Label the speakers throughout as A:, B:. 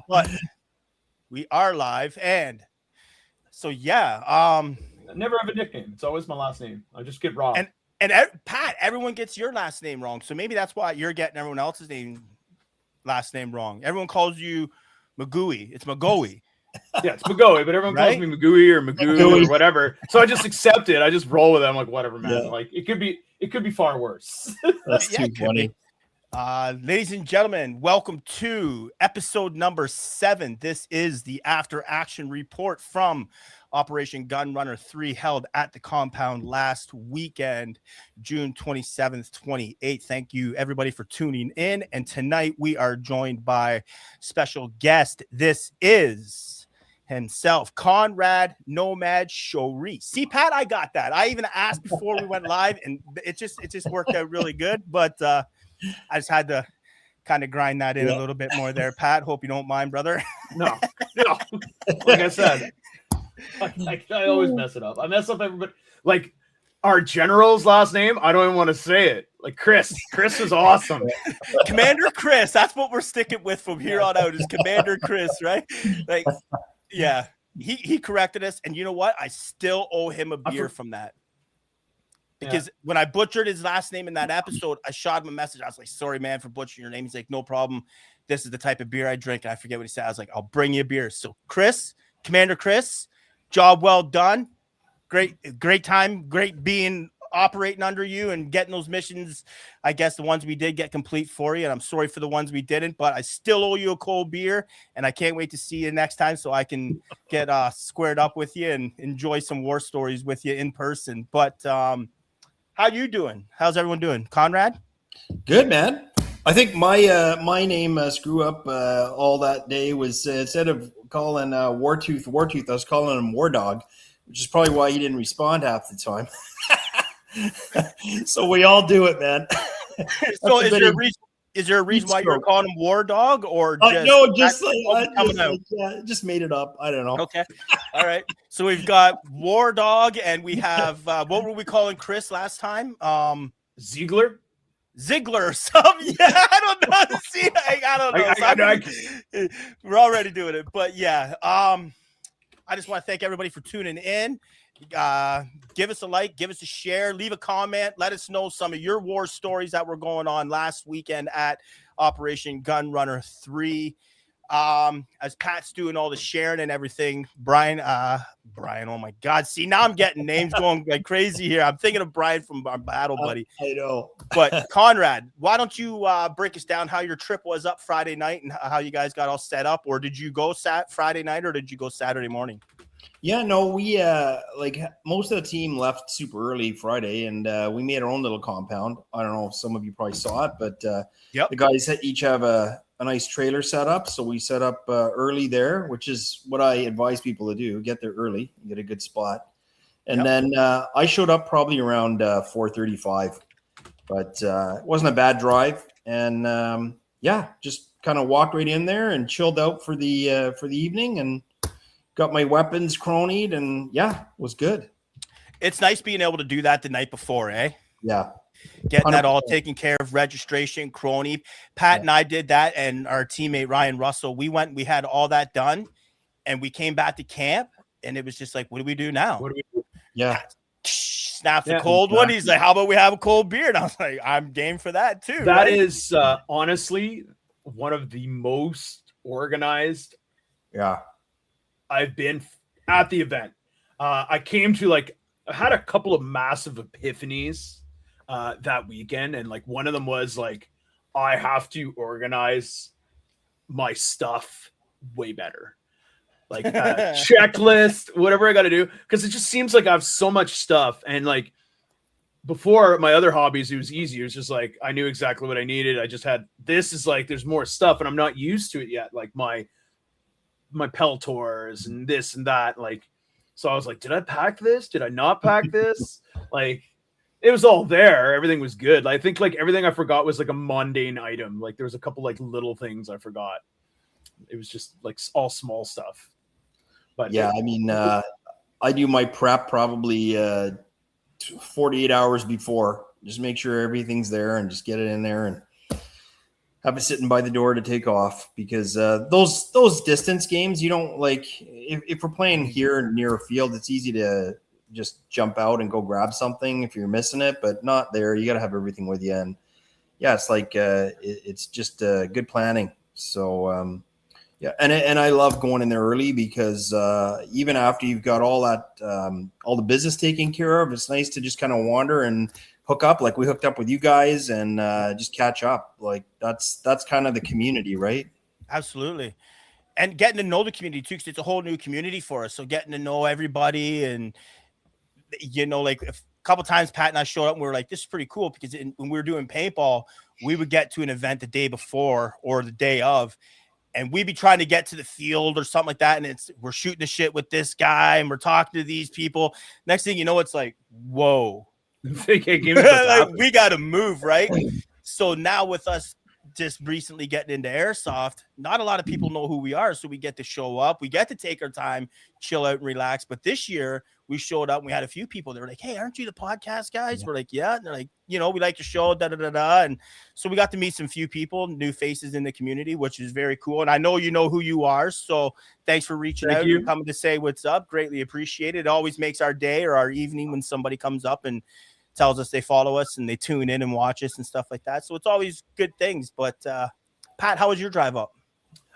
A: But we are live, and so
B: I never have a nickname. It's always my last name. I just get Rob.
A: And Pat, everyone gets your last name wrong, so maybe that's why you're getting everyone else's last name wrong. Everyone calls you Magooey. It's Magooey.
B: Yeah, it's Magooey, but everyone calls me Magooey or Magoo or whatever. So I just accept it. I just roll with it. I'm like, whatever, man. Yeah. Like it could be far worse.
C: That's too funny.
A: Ladies and gentlemen, welcome to episode number 7. This is the after action report from Operation Gunrunner 3 held at the compound last weekend, June 27th, 28th. Thank you everybody for tuning in. And tonight we are joined by special guest. This is himself, Konrad, Nomad, Shourie. See, Pat, I got that. I even asked before we went live, and it just worked out really good. But I just had to kind of grind that in a little bit more there, Pat. Hope you don't mind, brother.
B: No. Like I said, I always mess it up. I mess up everybody. Like our general's last name, I don't even want to say it. Like Chris. Chris is awesome.
A: Commander Chris. That's what we're sticking with from here on out is Commander Chris, right? Like, yeah. He corrected us, and you know what? I still owe him a beer from that. Because when I butchered his last name in that episode, I shot him a message. I was like, sorry, man, for butchering your name. He's like, no problem. This is the type of beer I drink. And I forget what he said. I was like, I'll bring you a beer. So Chris, Commander Chris, job well done. Great time. Great being operating under you and getting those missions. I guess the ones we did get complete for you. And I'm sorry for the ones we didn't, but I still owe you a cold beer. And I can't wait to see you next time so I can get squared up with you and enjoy some war stories with you in person. But how you doing? How's everyone doing? Konrad?
C: Good, man. I think my name screw up all that day was instead of calling Wartooth, I was calling him War Dog, which is probably why he didn't respond half the time. So we all do it, man.
A: So is there a reason why you're calling him War Dog, or
C: just made it up? I don't know.
A: Okay, all right. So we've got War Dog, and we have what were we calling Chris last time?
B: Ziegler
A: or something. Yeah, I don't know. See, I don't know. We're already doing it, but yeah. I just want to thank everybody for tuning in. Give us a like, give us a share, leave a comment, let us know some of your war stories that were going on last weekend at Operation Gunrunner 3. As Pat's doing all the sharing and everything, Brian, oh my God. See, now I'm getting names going like crazy here. I'm thinking of Brian from our battle buddy.
C: I know.
A: But Konrad, why don't you break us down how your trip was up Friday night and how you guys got all set up? Or did you go Friday night or did you go Saturday morning?
C: Yeah, no, we like most of the team left super early Friday, and we made our own little compound. I don't know if some of you probably saw it, but the guys each have a nice trailer set up. So we set up early there, which is what I advise people to do: get there early, get a good spot. And then I showed up probably around 4:35, but it wasn't a bad drive. And just kind of walked right in there and chilled out for the evening and got my weapons cronied, and it was good.
A: It's nice being able to do that the night before, eh?
C: Yeah.
A: Getting 100%. That all taken care of, registration, crony. Pat and I did that, and our teammate Ryan Russell, we had all that done, and we came back to camp, and it was just like, what do we do now?
B: What do we do?
C: Yeah.
A: Snaps a cold one. He's like, how about we have a cold beer? And I was like, I'm game for that too.
B: That is honestly one of the most organized I've been at the event. I came to I had a couple of massive epiphanies that weekend. And one of them was I have to organize my stuff way better. Checklist, whatever I got to do. Cause it just seems like I have so much stuff. And before my other hobbies, it was easier. It's just I knew exactly what I needed. I just had, this is there's more stuff and I'm not used to it yet. My Peltors and this and that. So I was like, did I pack this? Did I not pack this? It was all there. Everything was good. I think everything I forgot was a mundane item. There was a couple little things I forgot. It was just all small stuff. But
C: yeah, I mean, I do my prep probably 48 hours before. Just make sure everything's there and just get it in there. And have it sitting by the door to take off, because those distance games, you don't like, if we're playing here near a field, it's easy to just jump out and go grab something if you're missing it, but not there. You got to have everything with you. And yeah, it's like it's just good planning. So yeah, and I love going in there early, because even after you've got all that all the business taken care of, it's nice to just kind of wander and hook up, like we hooked up with you guys, and just catch up. Like that's kind of the community, right?
A: Absolutely. And getting to know the community too, because it's a whole new community for us. So getting to know everybody, and like a couple times Pat and I showed up and we were like, this is pretty cool, because when we were doing paintball, we would get to an event the day before or the day of, and we'd be trying to get to the field or something like that, and we're shooting the shit with this guy and we're talking to these people. Next thing you know, it's like, whoa. Like, we got to move, right? So now with us just recently getting into airsoft, not a lot of people know who we are, so we get to show up, we get to take our time, chill out and relax. But this year we showed up and we had a few people that were like, hey, aren't you the podcast guys? We're like, yeah. And they're like, we like your show, and so we got to meet some few people, new faces in the community, which is very cool. And I know who you are, so thanks for reaching out and coming to say what's up. Greatly appreciated. It always makes our day or our evening when somebody comes up and tells us they follow us and they tune in and watch us and stuff like that. So it's always good things. But Pat, how was your drive up?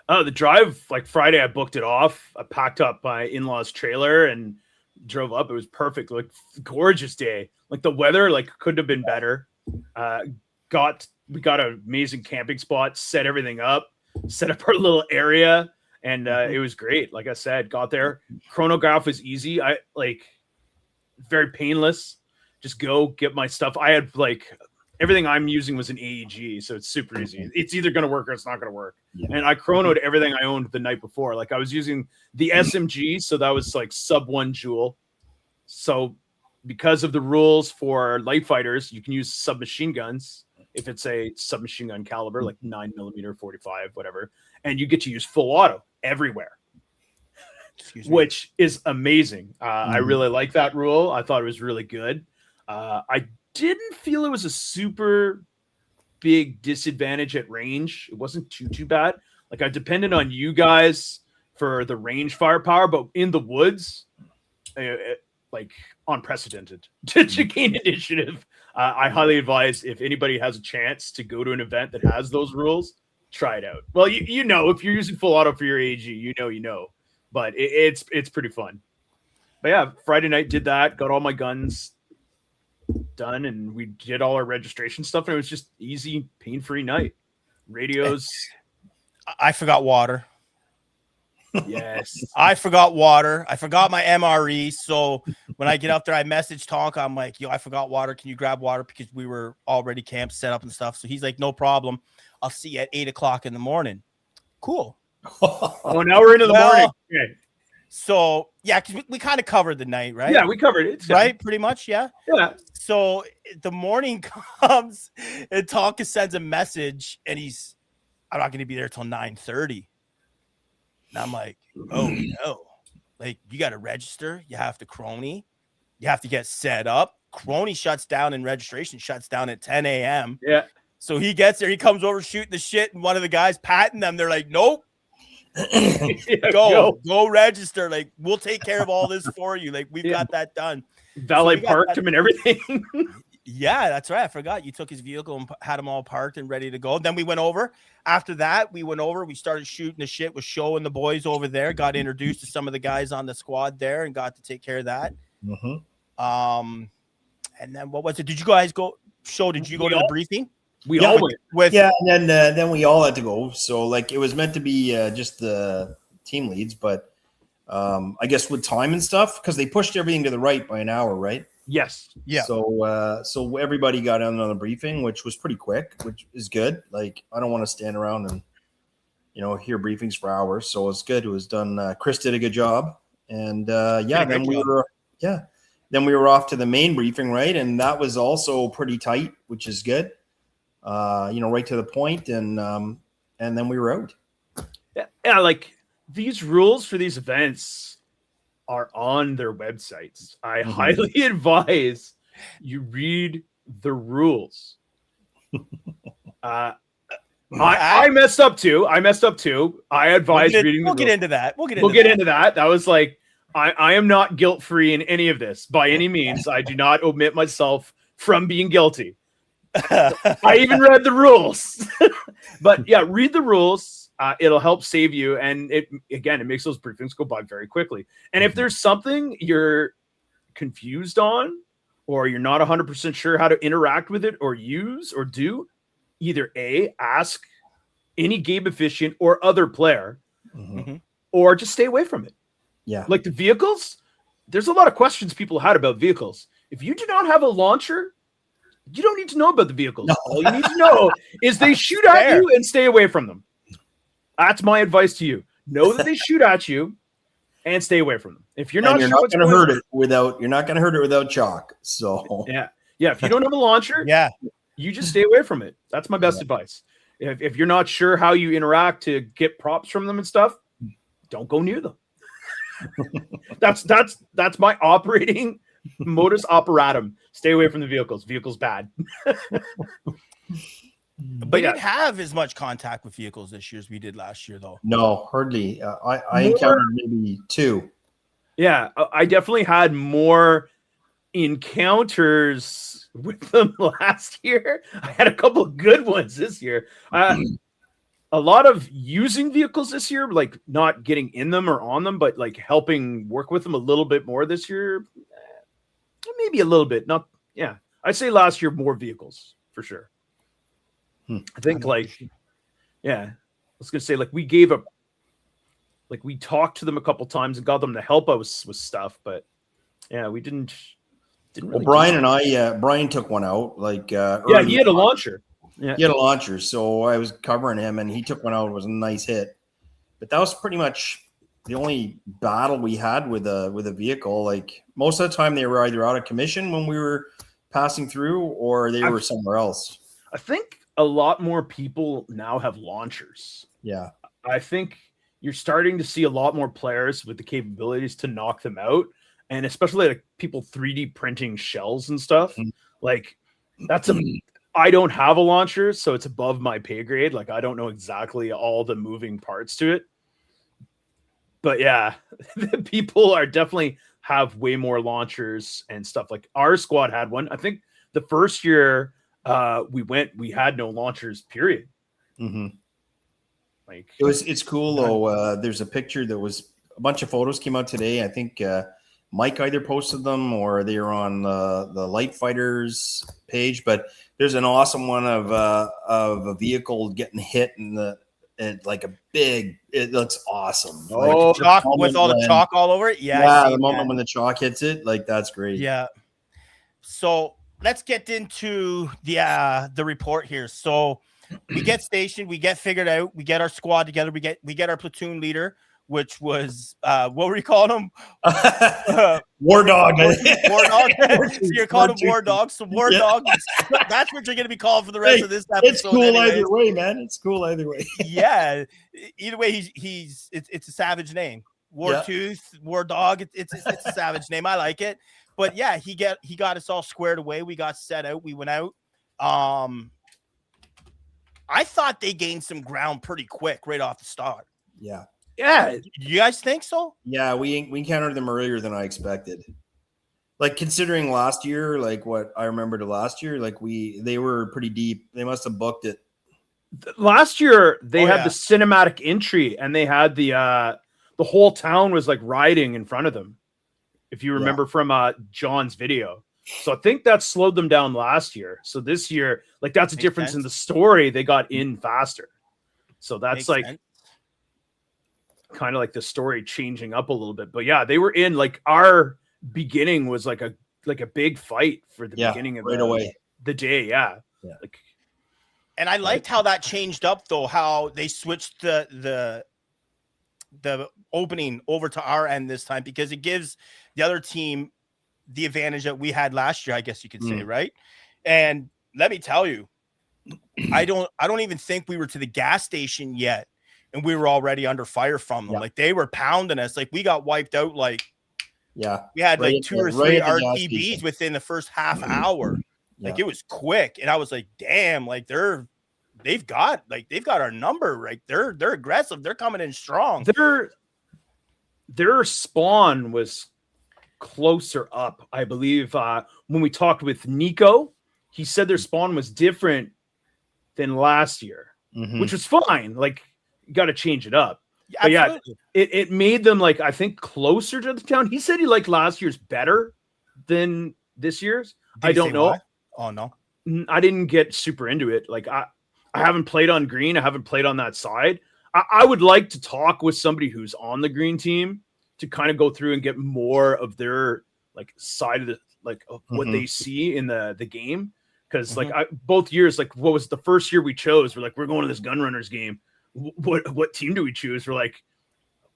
B: The drive, like Friday, I booked it off. I packed up my in-laws trailer and drove up. It was perfect. Like, gorgeous day. Like, the weather couldn't have been better. We got an amazing camping spot, set everything up, set up our little area, and it was great. Like I said, got there. Chronograph was easy. Very painless. Just go get my stuff. I had everything I'm using was an AEG, so it's super easy. It's either going to work or it's not going to work. Yeah. And I chronoed everything I owned the night before. Like, I was using the SMG, so that was sub 1 joule. So because of the rules for light fighters, you can use submachine guns if it's a submachine gun caliber, like 9mm, 45, whatever, and you get to use full auto everywhere. Which is amazing. I really like that rule. I thought it was really good. I didn't feel it was a super big disadvantage at range. It wasn't too bad. Like, I depended on you guys for the range firepower, but in the woods, unprecedented to gain initiative. I highly advise, if anybody has a chance to go to an event that has those rules, try it out. Well, if you're using full auto for your AG, but it's pretty fun. But yeah, Friday night did that, got all my guns done, and we did all our registration stuff, and it was just easy, pain-free night. Radios.
A: I forgot water.
B: Yes.
A: I forgot water. I forgot my MRE. So when I get up there, I message Tonka. I'm like, I forgot water. Can you grab water? Because we were already camped, set up and stuff. So he's like, no problem. I'll see you at 8:00 in the morning. Cool.
B: Oh, now we're into the morning. Okay.
A: So yeah, because we kind of covered the night, right?
B: Yeah, we covered it.
A: Right? Pretty much, yeah.
B: Yeah.
A: So the morning comes and Tonka sends a message, and I'm not going to be there till 9:30. And I'm like, oh no, you got to register. You have to crony. You have to get set up. Crony shuts down and registration shuts down at 10 a.m.
B: Yeah.
A: So he gets there. He comes over shooting the shit, and one of the guys patting them. They're like, nope. Go register. We'll take care of all this for you. We've got that done.
B: Valet parked him and everything.
A: Yeah, that's right. I forgot you took his vehicle and had them all parked and ready to go. Then we went over. After that, we started shooting the shit with Show and the boys over there. Got introduced to some of the guys on the squad there and got to take care of that. And then what was it? Did you guys go? Show? Did you go to the briefing?
B: We all went.
C: And then we all had to go. So it was meant to be just the team leads, but I guess with time and stuff, because they pushed everything to the right by an hour, right?
B: Yes.
A: Yeah.
C: So everybody got in on the briefing, which was pretty quick, which is good. I don't want to stand around and hear briefings for hours. So it's good. It was done. Chris did a good job, and then we were off to the main briefing, right? And that was also pretty tight, which is good. Right to the point, and then we were out.
B: Yeah, these rules for these events are on their websites. I highly advise you read the rules. I messed up too. I advise reading.
A: We'll get into that.
B: We'll get into that. That was like, I am not guilt-free in any of this by any means. I do not omit myself from being guilty. I even read the rules. But yeah, read the rules. It'll help save you. And it makes those briefings go by very quickly. And if there's something you're confused on, or you're not 100% sure how to interact with it or use or do, either ask any game officiant or other player, or just stay away from it.
C: Yeah.
B: Like the vehicles, there's a lot of questions people had about vehicles. If you do not have a launcher, you don't need to know about the vehicles. No. All you need to know is they shoot at you and stay away from them. That's my advice to you. Know that they shoot at you and stay away from them. If you're not
C: going to hurt it without chalk. So
B: yeah. If you don't have a launcher, you just stay away from it. That's my best advice. If you're not sure how you interact to get props from them and stuff, don't go near them. That's my operating modus operatum. Stay away from the vehicles. Vehicles bad.
A: But you didn't have as much contact with vehicles this year as we did last year, though.
C: No, hardly. I encountered maybe 2.
B: Yeah, I definitely had more encounters with them last year. I had a couple of good ones this year. A lot of using vehicles this year, like not getting in them or on them, but like helping work with them a little bit more this year. Maybe a little bit. I'd say last year more vehicles for sure. I think I was gonna say we talked to them a couple times and got them to help us with stuff, but we didn't really.
C: Well, Brian and I, Brian took one out. He
B: had a launcher. Yeah,
C: he had a launcher, so I was covering him, and he took one out. It was a nice hit, but that was pretty much the only battle we had with a vehicle. Like most of the time, they were either out of commission when we were passing through, or they were somewhere else.
B: I think a lot more people now have launchers.
C: Yeah,
B: I think you're starting to see a lot more players with the capabilities to knock them out, and especially like people 3D printing shells and stuff. Like that's I don't have a launcher, so it's above my pay grade. Like I don't know exactly all the moving parts to it. But yeah, the people are definitely have way more launchers and stuff. Like our squad had one. I think the first year we had no launchers, period. Like
C: it's cool though. There's a picture that was a bunch of photos came out today. I think Mike either posted them or they were on the Light Fighters page, but there's an awesome one of a vehicle getting hit it looks awesome.
A: Chalk with all the chalk all over it. Yeah,
C: the moment when the chalk hits it, like that's great.
A: Yeah. So let's get into the report here. So we get stationed, we get figured out, we get our squad together, we get our platoon leader, which was what were you calling him?
C: War Dog.
A: War Dog. So you're calling him War Dog. So War Dog, that's what you're going to be called for the rest of this episode.
C: It's cool either way, man. It's cool either way.
A: Yeah. Either way, it's a savage name. War Tooth, War Dog. It's a savage name. I like it. But yeah, he got us all squared away. We got set out. We went out. I thought they gained some ground pretty quick right off the start.
C: Yeah.
A: Yeah, you guys think so?
C: Yeah, we encountered them earlier than I expected. Like considering last year, like what I remembered of last year, like they were pretty deep. They must have booked it.
B: Last year they had the cinematic entry, and they had the whole town was like riding in front of them. If you remember from John's video. So I think that slowed them down last year. So this year, like that's a difference in the story. They got in faster. So that's kind of like the story changing up a little bit. But yeah, they were in, like our beginning was like a big fight for the beginning of the day. Yeah. Like,
A: and I liked how that changed up though, how they switched the opening over to our end this time, because it gives the other team the advantage that we had last year, I guess you could say, right? And let me tell you, I don't even think we were to the gas station yet, and we were already under fire from them. Like they were pounding us. Like we got wiped out. Like we had like 2 or 3 RTBs within the first half hour. Like it was quick, and I was like, damn, like they're they've got our number, right? They're aggressive. They're coming in strong.
B: Their spawn was closer up, I believe. When we talked with Nico, he said their spawn was different than last year, which was fine. Like, you got to change it up. But yeah, it made them, like, I think, closer to the town. He said he liked last year's better than this year's. I don't know.
A: Why? Oh no,
B: I didn't get super into it. Like, I haven't played on green. I haven't played on that side. I would like to talk with somebody who's on the green team to kind of go through and get more of their, like, side of the, like, of what they see in the game. Because like both years, like, what was the first year we chose? We're like, we're going to this Gunrunners game. What team do we choose? We're like,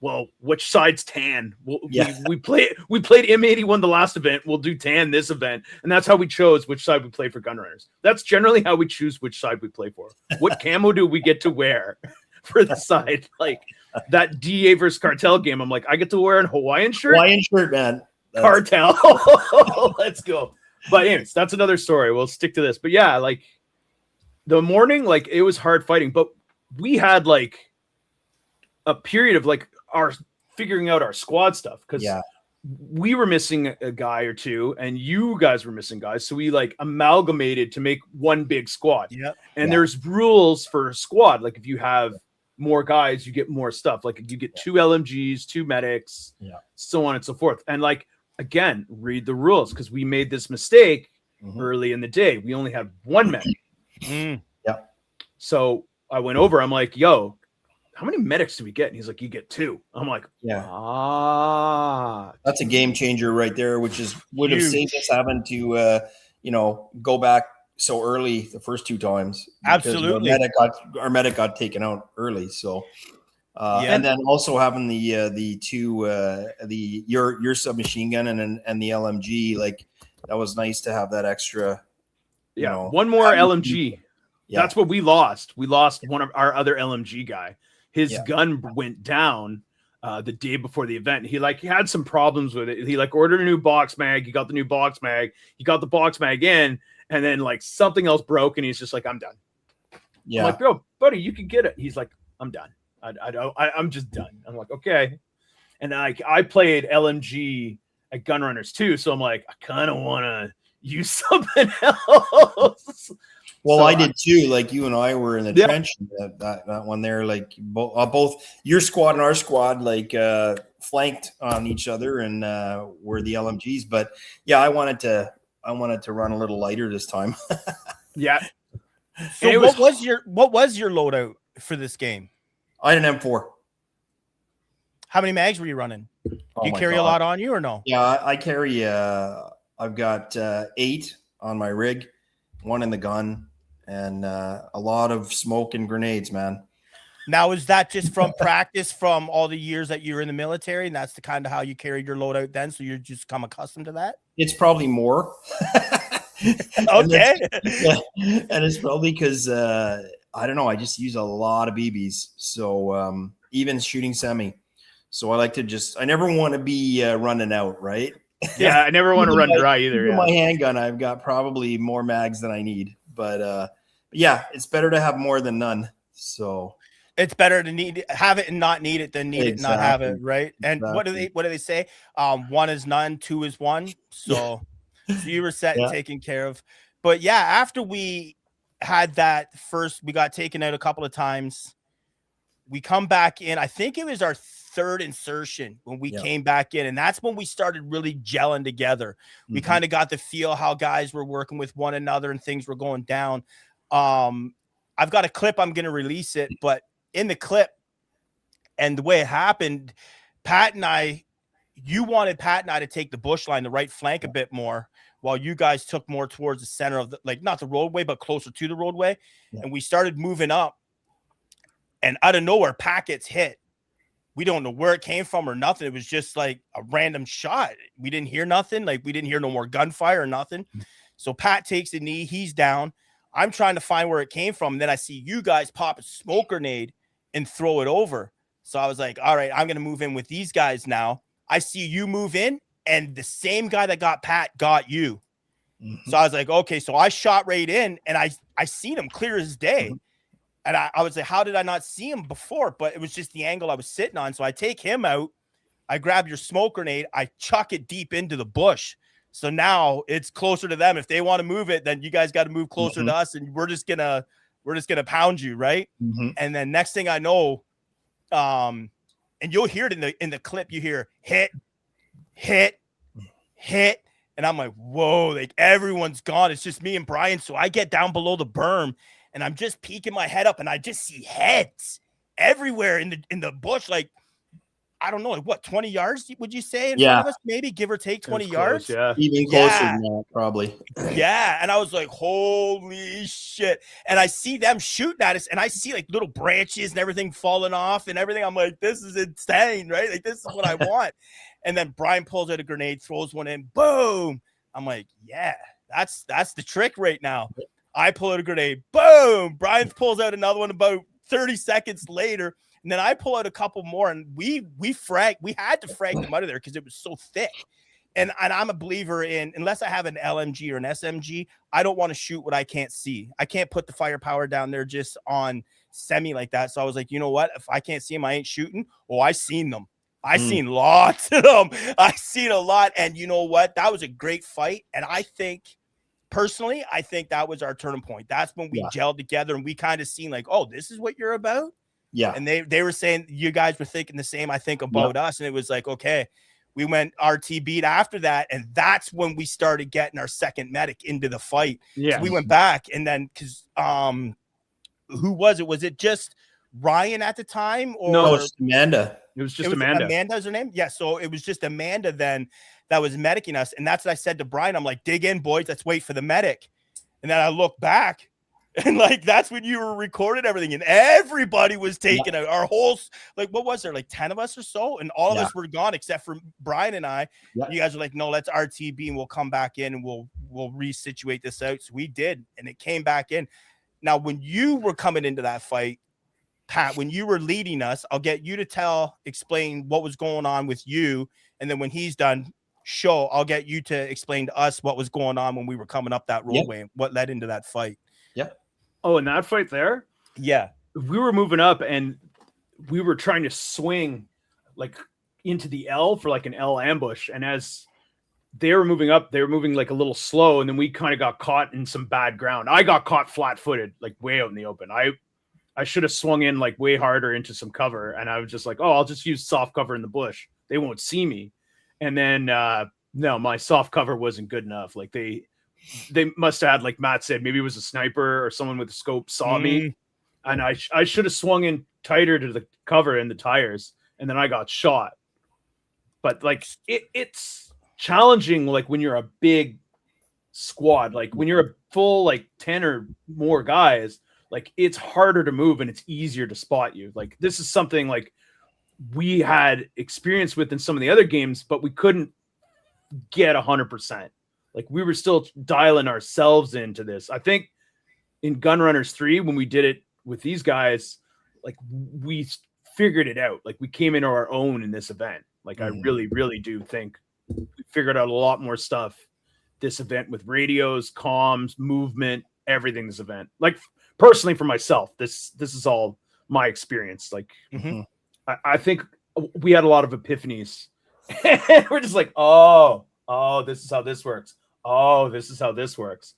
B: well, which side's tan? We played M81 the last event. We'll do tan this event, and that's how we chose which side we play for Gunrunners. That's generally how we choose which side we play for. What camo do we get to wear for the side? Like that DA versus Cartel game, I'm like, I get to wear a Hawaiian shirt,
C: man.
B: Cartel. Let's go. But anyways, that's another story. We'll stick to this. But yeah, like the morning, like it was hard fighting, but we had like a period of like our figuring out our squad stuff because we were missing a guy or two and you guys were missing guys. So we like amalgamated to make one big squad. And there's rules for a squad. Like if you have more guys, you get more stuff. Like you get 2 LMGs, 2 medics, so on and so forth. And like, again, read the rules because we made this mistake early in the day. We only had 1 medic. So I went over. I'm like, yo, how many medics do we get? And he's like, you get 2. I'm like,
C: that's a game changer right there, which would have saved us having to, go back so early the first 2 times.
A: Absolutely.
C: Our medic got taken out early. So, and then also having the 2, your submachine gun and the LMG, like that was nice to have that extra.
B: One more LMG. That's what we lost. We lost one of our other LMG guy. His gun went down the day before the event. He had some problems with it. He like ordered a new box mag. He got the new box mag. He got the box mag in, and then like something else broke, and he's just like, I'm done. I'm like, bro, buddy, you can get it. He's like, I'm done. I'm just done. I'm like, okay. And I played LMG at Gunrunners too, so I'm like, I kind of want to use something else.
C: Well, so I did too. Like you and I were in the trench that one there. Like both your squad and our squad, like flanked on each other, and were the LMGs. But yeah, I wanted to run a little lighter this time.
A: So what was your loadout for this game?
C: I had an M4.
A: How many mags were you running? Do you carry a lot on you or no?
C: Yeah, I carry. I've got 8 on my rig, 1 in the gun, and a lot of smoke and grenades, man.
A: Now, is that just from practice from all the years that you were in the military, and that's the kind of how you carried your loadout then? So you're just come accustomed to that?
C: It's probably more.
A: Okay.
C: And it's probably because I don't know. I just use a lot of BBs, so even shooting semi. So I like to I never want to be running out, right?
B: Yeah, I never want to run dry either.
C: My handgun, I've got probably more mags than I need, but yeah, it's better to have more than none. So
A: it's better to have it and not need it than need it and not have it, right? And what do they say? 1 is none, 2 is 1. So you were set and taken care of. But yeah, after we had that first, we got taken out a couple of times. We come back in. I think it was our 3rd insertion when we came back in, and that's when we started really gelling together. We kind of got to feel how guys were working with one another and things were going down. I've got a clip. I'm going to release it, but in the clip and the way it happened, you wanted Pat and I to take the bush line, the right flank a bit more, while you guys took more towards the center of not the roadway, but closer to the roadway. And we started moving up, and out of nowhere, Pat gets hit. We don't know where it came from or nothing. It was just like a random shot. We didn't hear nothing. Like we didn't hear no more gunfire or nothing. So Pat takes a knee. He's down. I'm trying to find where it came from. And then I see you guys pop a smoke grenade and throw it over. So I was like, all right, I'm going to move in with these guys now. I see you move in, and the same guy that got Pat got you. So I was like, okay. So I shot right in, and I seen him clear as day. And I would say, how did I not see him before? But it was just the angle I was sitting on. So I take him out. I grab your smoke grenade. I chuck it deep into the bush. So now it's closer to them. If they want to move it, then you guys got to move closer to us, and we're just gonna pound you, right? And then next thing I know, and you'll hear it in the clip. You hear hit, and I'm like, whoa! Like everyone's gone. It's just me and Brian. So I get down below the berm, and I'm just peeking my head up, and I just see heads everywhere in the bush, like. I don't know, like what, 20 yards, would you say, in front of us? Maybe, give or take 20 yards?
B: Close, yeah.
C: Even closer than that, probably.
A: Yeah, and I was like, holy shit. And I see them shooting at us, and I see like little branches and everything falling off and everything. I'm like, this is insane, right? Like, this is what I want. And then Brian pulls out a grenade, throws one in, boom. I'm like, yeah, that's the trick right now. I pull out a grenade, boom. Brian pulls out another one about 30 seconds later. And then I pull out a couple more, and we had to frag them out of there because it was so thick. And I'm a believer in, unless I have an LMG or an SMG, I don't want to shoot what I can't see. I can't put the firepower down there just on semi like that. So I was like, you know what? If I can't see them, I ain't shooting. Oh, I seen them. I seen lots of them. I seen a lot. And you know what? That was a great fight. And I think, personally, that was our turning point. That's when we gelled together and we kind of seen like, oh, this is what you're about. Yeah. And they were saying you guys were thinking the same, I think, about us. And it was like, okay, we went RT beat after that. And that's when we started getting our second medic into the fight. Yeah. So we went back, and then because who was it? Was it just Ryan at the time? Or
C: no, it was Amanda.
B: It was just Amanda.
A: Amanda's her name? Yeah. So it was just Amanda then that was medicing us. And that's what I said to Brian. I'm like, dig in, boys, let's wait for the medic. And then I look back. And like, that's when you were recording everything, and everybody was taken out. Our whole, like, what was there, like 10 of us or so? And all of us were gone except for Brian and I. You guys were like, no, let's RTB and we'll come back in and we'll resituate this out. So we did, and it came back in. Now, when you were coming into that fight, Pat, when you were leading us, I'll get you to explain what was going on with you. And then when he's done, I'll get you to explain to us what was going on when we were coming up that roadway and what led into that fight.
C: Yeah.
B: Oh, in that fight there?
A: Yeah.
B: We were moving up and we were trying to swing like into the L for like an L ambush. And as they were moving up, they were moving like a little slow. And then we kind of got caught in some bad ground. I got caught flat footed, like way out in the open. I should have swung in like way harder into some cover. And I was just like, oh, I'll just use soft cover in the bush. They won't see me. And then, no, my soft cover wasn't good enough. Like they must have had, like Matt said, maybe it was a sniper or someone with a scope saw me, and I should have swung in tighter to the cover and the tires, and then I got shot. But like it's challenging, like when you're a big squad, like when you're a full like 10 or more guys, like it's harder to move and it's easier to spot you. Like this is something like we had experience with in some of the other games, but we couldn't get 100%. Like we were still dialing ourselves into this. I think in Gunrunners 3, when we did it with these guys, like we figured it out. Like we came into our own in this event. Like I really, really do think we figured out a lot more stuff this event with radios, comms, movement, everything this event. Like personally for myself, this is all my experience. Like I think we had a lot of epiphanies. We're just like, oh, this is how this works. Oh, this is how this works.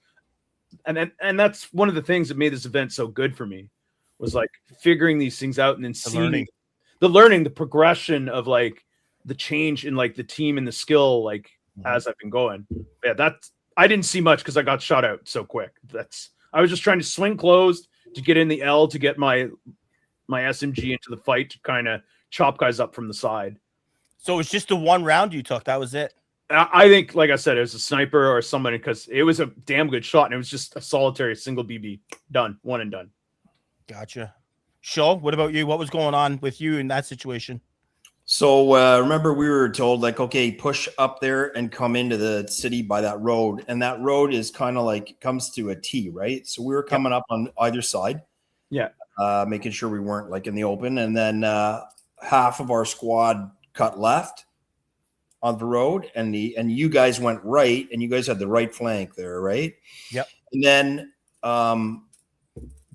B: And that's one of the things that made this event so good for me, was like figuring these things out and then seeing the learning, the progression of like the change in like the team and the skill, like as I've been going. Yeah, I didn't see much because I got shot out so quick. I was just trying to swing closed to get in the L to get my SMG into the fight to kind of chop guys up from the side.
A: So it was just the one round you took. That was it.
B: I think, like I said, it was a sniper or somebody, because it was a damn good shot and it was just a solitary single BB. Done. One and done.
A: Gotcha. Shourie, what about you? What was going on with you in that situation?
C: So remember, we were told like, okay, push up there and come into the city by that road. And that road is kind of like comes to a T, right? So we were coming up on either side.
B: Yeah.
C: Making sure we weren't like in the open. And then half of our squad cut left on the road, and you guys went right, and you guys had the right flank there, right?
A: Yep.
C: And then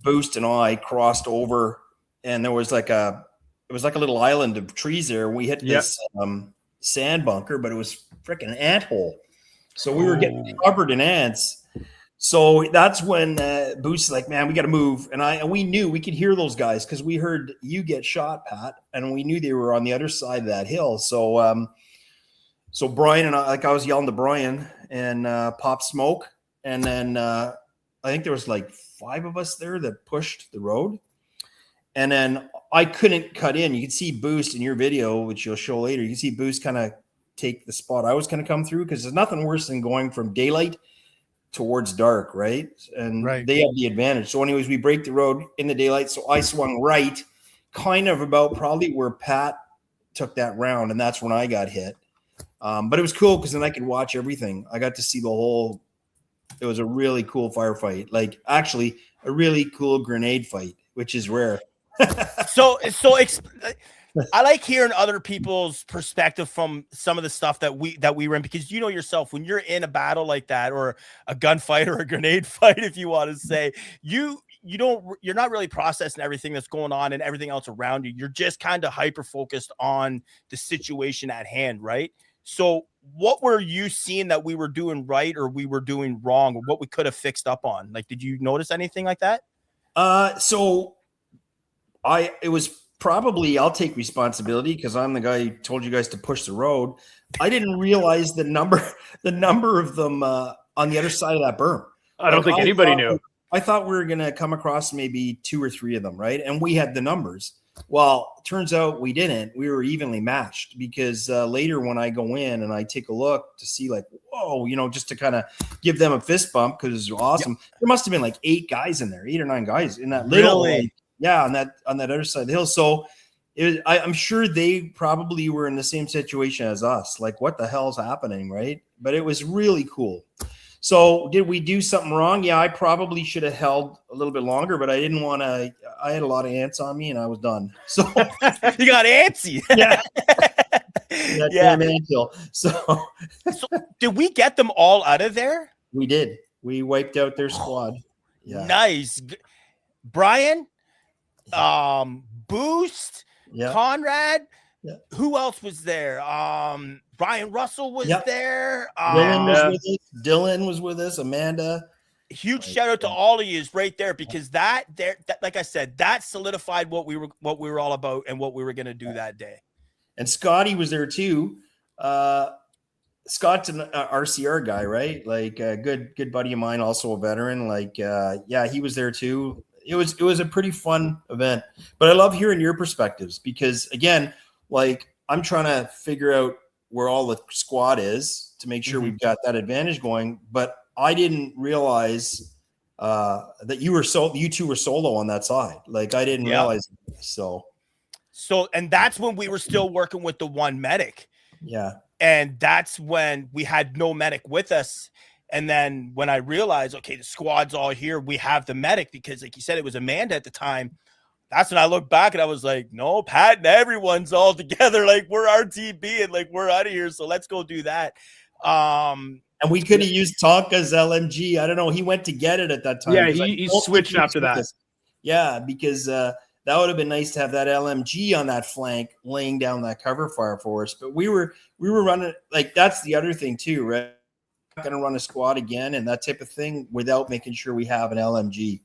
C: Boost and I crossed over, and there was like a little island of trees there. We hit this sand bunker, but it was freaking an ant hole. So we were getting covered in ants. So that's when Boost is like, man, we got to move. And we knew we could hear those guys because we heard you get shot, Pat, and we knew they were on the other side of that hill. So, so Brian and I was yelling to Brian and Pop Smoke. And then I think there was like 5 of us there that pushed the road. And then I couldn't cut in. You can see Boost in your video, which you'll show later. You can see Boost kind of take the spot I was going to come through, because there's nothing worse than going from daylight towards dark, right? And they have the advantage. So anyways, we break the road in the daylight. So I swung right, kind of about probably where Pat took that round, and that's when I got hit. But it was cool because then I could watch everything. I got to see the whole. It was a really cool firefight. Like, actually, a really cool grenade fight, which is rare.
A: So I like hearing other people's perspective from some of the stuff that we were in, because you know yourself, when you're in a battle like that, or a gunfight or a grenade fight, if you want to say, you're not really processing everything that's going on and everything else around you. You're just kind of hyper focused on the situation at hand, right? So what were you seeing that we were doing right or we were doing wrong, or what we could have fixed up on? Like, did you notice anything like that?
C: It was probably, I'll take responsibility because I'm the guy who told you guys to push the road. I didn't realize the number of them on the other side of that berm.
B: I don't think anybody knew.
C: I thought we were going to come across maybe 2 or 3 of them, right? And we had the numbers. Well, turns out we didn't. We were evenly matched, because later when I go in and I take a look to see, like, whoa, just to kind of give them a fist bump because it was awesome. Yep. There must have been like 8 guys in there, 8 or 9 guys in that little. Really? On that other side of the hill. So I'm sure they probably were in the same situation as us. Like, what the hell's happening, right? But it was really cool. So did we do something wrong? Yeah, I probably should have held a little bit longer, but I didn't want to. I had a lot of ants on me, and I was done. So
A: you got antsy.
C: Yeah. Damn anthill. So
A: did we get them all out of there?
C: We did. We wiped out their squad. Yeah.
A: Nice. Brian, Boost, Konrad. Yeah. Who else was there? Brian Russell was there.
C: Dylan was with us. Amanda.
A: Huge shout out to all of you right there, because that like I said, that solidified what we were all about and what we were going to do that day.
C: And Scotty was there too. Scott's an RCR guy, right? Like a good buddy of mine, also a veteran. Like, he was there too. It was a pretty fun event, but I love hearing your perspectives, because again, like, I'm trying to figure out where all the squad is to make sure we've got that advantage going. But I didn't realize that you two were solo on that side. Like, I didn't realize. So,
A: and that's when we were still working with the one medic.
C: Yeah.
A: And that's when we had no medic with us. And then when I realized, okay, the squad's all here, we have the medic, because like you said, it was Amanda at the time. That's when I looked back and I was like, no, Pat and everyone's all together. Like, we're RTB and like, we're out of here. So let's go do that.
C: And we could have used Tonka's LMG. I don't know. He went to get it at that time.
B: Yeah, he switched after that.
C: Yeah, because that would have been nice to have that LMG on that flank, laying down that cover fire for us. But we were running, like, that's the other thing too, right? Not going to run a squad again and that type of thing without making sure we have an LMG.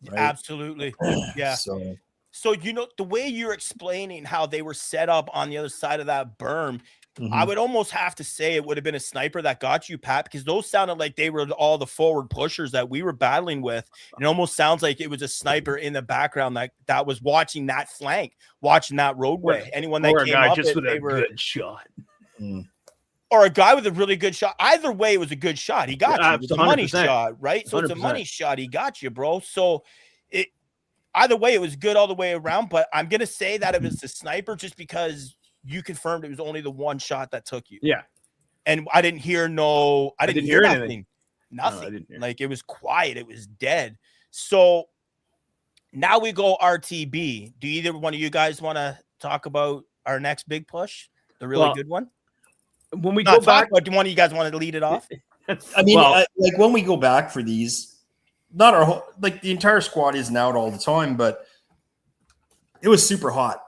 C: Right?
A: Absolutely. Yeah. So the way you're explaining how they were set up on the other side of that berm, I would almost have to say it would have been a sniper that got you, Pat, because those sounded like they were all the forward pushers that we were battling with. It almost sounds like it was a sniper in the background that was watching that flank, watching that roadway. Anyone that came up, just with a good shot. Or a guy with a really good shot. Either way, it was a good shot. He got you. It was a money shot, right? So 100%. It's a money shot. He got you, bro. So either way, it was good all the way around. But I'm going to say that it was a sniper just because you confirmed it was only the one shot that took you.
B: Yeah.
A: And I didn't hear I didn't hear anything. Nothing. No, like, it was quiet. It was dead. So now we go RTB. Do either one of you guys want to talk about our next big push? The really good one?
B: When we go back,
A: do one of you guys want to lead it off?
C: I mean, like when we go back for these, not our whole, like the entire squad isn't out all the time, but it was super hot.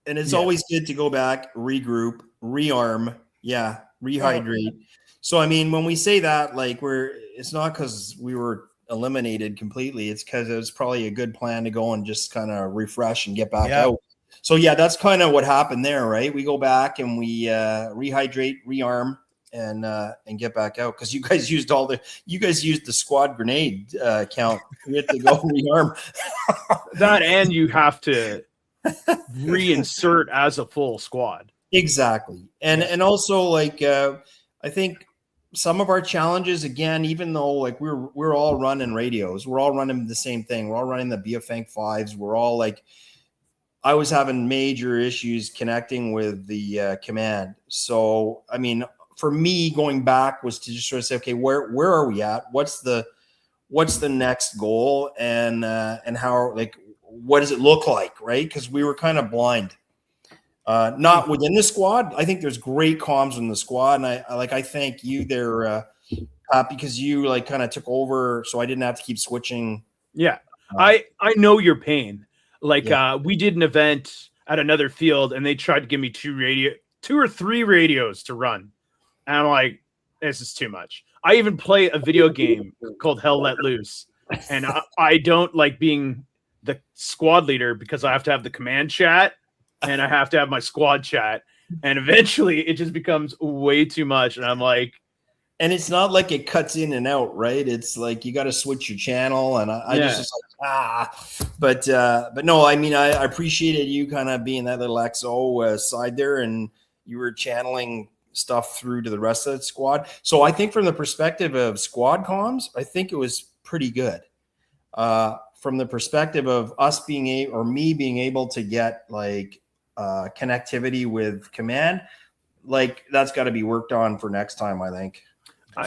C: And it's always good to go back, regroup, rearm, rehydrate. So, I mean, when we say that, like it's not because we were eliminated completely. It's because it was probably a good plan to go and just kind of refresh and get back out. So, that's kind of what happened there, right? We go back and we rehydrate, rearm, and get back out, because you guys used the squad grenade count. We had to go rearm.
B: That, and you have to reinsert as a full squad.
C: Exactly. And also, like, I think some of our challenges, again, even though like we're all running radios, we're all running the same thing. We're all running the BFANC 5s. We're all like, I was having major issues connecting with the command. So, I mean, for me, going back was to just sort of say, okay, where are we at? What's the next goal? And how, like, what does it look like? Right. Because we were kind of blind, not within the squad. I think there's great comms in the squad. And I thank you there, because you like kind of took over. So I didn't have to keep switching.
B: Yeah. I know your pain. Like, we did an event at another field and they tried to give me 2 or 3 radios to run. And I'm like, this is too much. I even play a video game called Hell Let Loose. And I don't like being the squad leader because I have to have the command chat and I have to have my squad chat. And eventually it just becomes way too much. And I'm like,
C: and it's not like it cuts in and out, right? It's like you got to switch your channel. And I just like, but no, I mean, I appreciated you kind of being that little XO side there, and you were channeling stuff through to the rest of the squad. So I think from the perspective of squad comms, I think it was pretty good. From the perspective of us me being able to get like connectivity with command, like that's got to be worked on for next time, I think.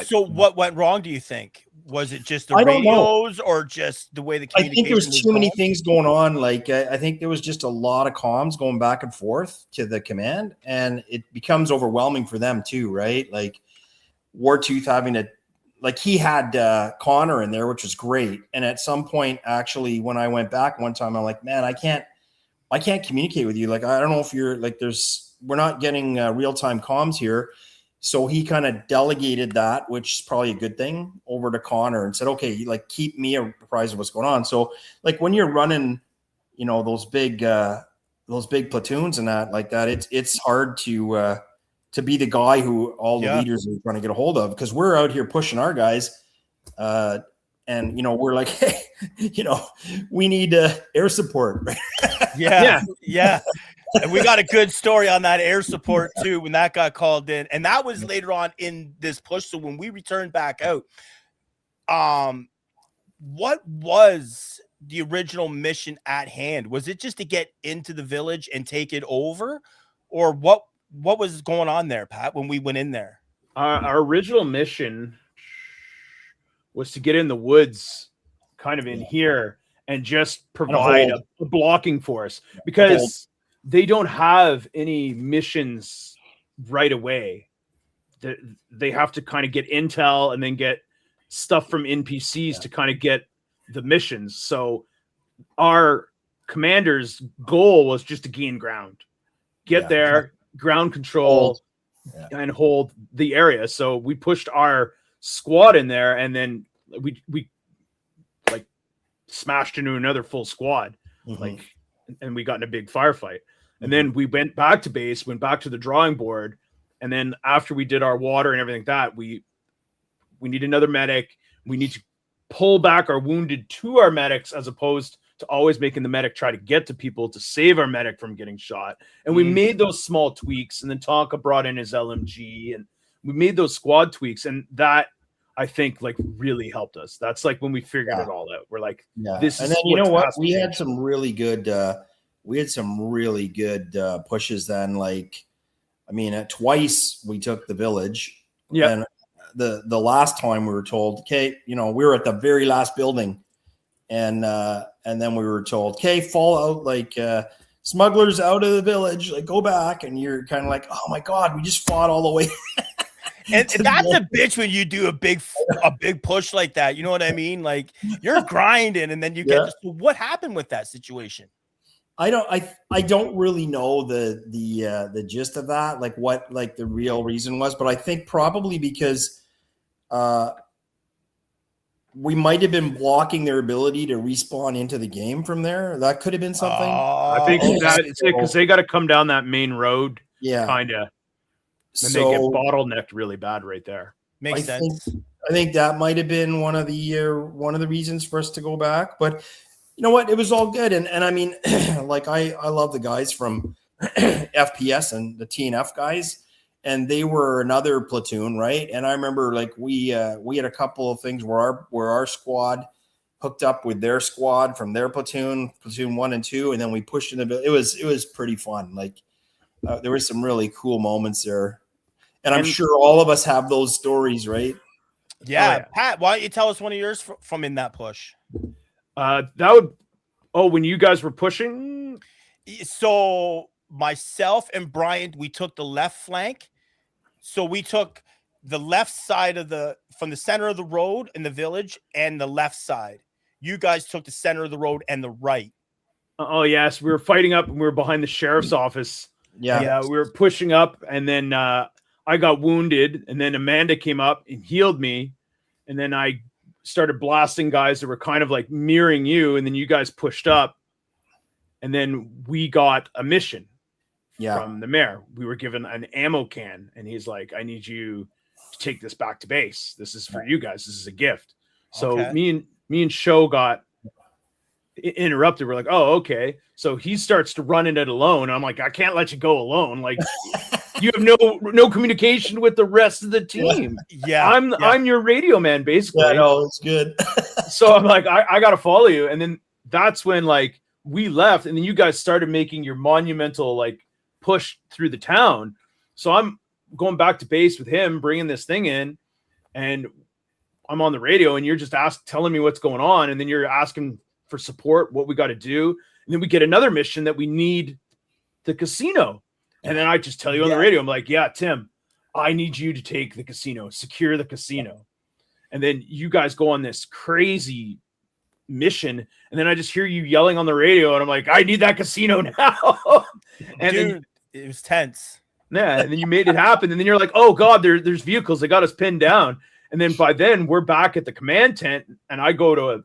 A: So what went wrong, do you think? Was it just the radios or just the way the communication?
C: I think there was too many things going on. Like, I think there was just a lot of comms going back and forth to the command, and it becomes overwhelming for them too, right? Like Wartooth having to, like, he had Connor in there, which was great. And at some point, actually, when I went back one time, I'm like, man, I can't communicate with you. Like, I don't know if you're like, we're not getting real-time comms here. So he kind of delegated that, which is probably a good thing, over to Connor and said, okay, like, keep me apprised of what's going on. So like when you're running, you know, those big platoons and that, like that, it's hard to be the guy who all the leaders are trying to get a hold of, because we're out here pushing our guys. And, you know, we're like, hey, you know, we need air support.
A: Yeah. And we got a good story on that air support too, when that got called in. And that was later on in this push. So when we returned back out, what was the original mission at hand? Was it just to get into the village and take it over? Or what was going on there, Pat, when we went in there?
B: Our original mission was to get in the woods kind of in here and just provide a blocking force, because they don't have any missions right away. They have to kind of get intel and then get stuff from NPCs to kind of get the missions. So our commander's goal was just to gain ground, get there, ground control, and hold the area. So we pushed our squad in there, and then we like smashed into another full squad, like, and we got in a big firefight. And then we went back to base, went back to the drawing board. And then after we did our water and everything like that, we need another medic. We need to pull back our wounded to our medics, as opposed to always making the medic try to get to people to save our medic from getting shot. And we made those small tweaks. And then Tonka brought in his LMG, and we made those squad tweaks. And that, I think, like, really helped us. That's like when we figured it all out. We're like, this is.
C: And then, you know what? We had some really good pushes then. Like, I mean, twice we took the village. Yeah. And the last time we were told, okay, you know, we were at the very last building, and then we were told, okay, fall out, like, smugglers out of the village, like, go back. And you're kind of like, oh my God, we just fought all the way.
A: And that's a bitch when you do a big push like that. You know what I mean? Like you're grinding, and then you get this. What happened with that situation?
C: I don't really know the gist of that, like what like the real reason was, but I think probably because we might have been blocking their ability to respawn into the game from there. That could have been something.
B: I think that's it, because they got to come down that main road, kind of, and they get bottlenecked really bad right there.
A: Makes sense.
C: I think that might have been one of the reasons for us to go back, but you know what? It was all good. And I mean, like I love the guys from FPS and the TNF guys, and they were another platoon, right? And I remember like we had a couple of things where our squad hooked up with their squad from their platoon 1 and 2, and then we pushed into it was pretty fun. Like there were some really cool moments there. And I'm sure all of us have those stories, right?
A: Yeah. Pat, why don't you tell us one of yours from in that push?
B: When you guys were pushing?
A: So myself and Brian, we took the left flank. So we took the left side from the center of the road in the village and the left side. You guys took the center of the road and the right.
B: Oh, yes. We were fighting up and we were behind the sheriff's office.
C: Yeah.
B: We were pushing up, and then I got wounded, and then Amanda came up and healed me. And then I started blasting guys that were kind of like mirroring you, and then you guys pushed up, and then we got a mission from the mayor. We were given an ammo can, and he's like, I need you to take this back to base. This is for you guys. This is a gift. So me and Show got interrupted. We're like, oh, okay. So he starts to run in it alone. I'm like, I can't let you go alone. Like you have no communication with the rest of the team. I'm your radio man, basically.
C: Yeah, no, it's good.
B: So I'm like, I gotta follow you. And then that's when like we left, and then you guys started making your monumental like push through the town. So I'm going back to base with him, bringing this thing in, and I'm on the radio, and you're just telling me what's going on, and then you're asking for support, what we got to do, and then we get another mission that we need the casino. And then I just tell you on the radio, I'm like, yeah, Tim, I need you to take the casino, secure the casino. And then you guys go on this crazy mission. And then I just hear you yelling on the radio, and I'm like, I need that casino now. And
A: dude,
B: then,
A: it was tense.
B: Yeah. And then you made it happen. And then you're like, oh God, there's vehicles. They got us pinned down. And then by then we're back at the command tent, and I go to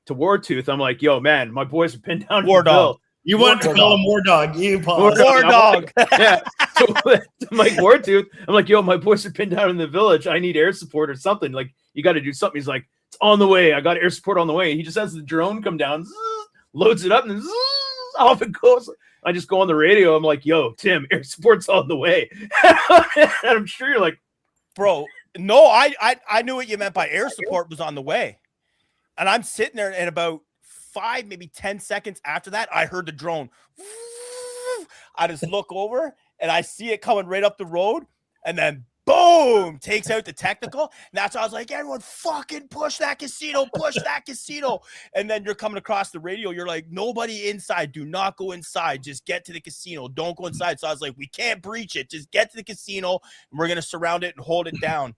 B: Wartooth. I'm like, yo, man, my boys are pinned down.
A: War Dog.
C: You want to call him War Dog.
A: War Dog.
B: Yeah. So I'm like, Wartooth. I'm like, yo, my boys are pinned down in the village. I need air support or something. Like, you got to do something. He's like, it's on the way. I got air support on the way. He just has the drone come down, loads it up, and then off it goes. I just go on the radio. I'm like, yo, Tim, air support's on the way. And I'm sure you're like,
A: bro, no, I knew what you meant by air support was on the way. And I'm sitting there, and about 5, maybe 10 seconds after that, I heard the drone. I just look over, and I see it coming right up the road, and then boom, takes out the technical. And that's why I was like, everyone fucking push that casino. And then you're coming across the radio. You're like, nobody inside. Do not go inside. Just get to the casino. Don't go inside. So I was like, we can't breach it. Just get to the casino, and we're going to surround it and hold it down.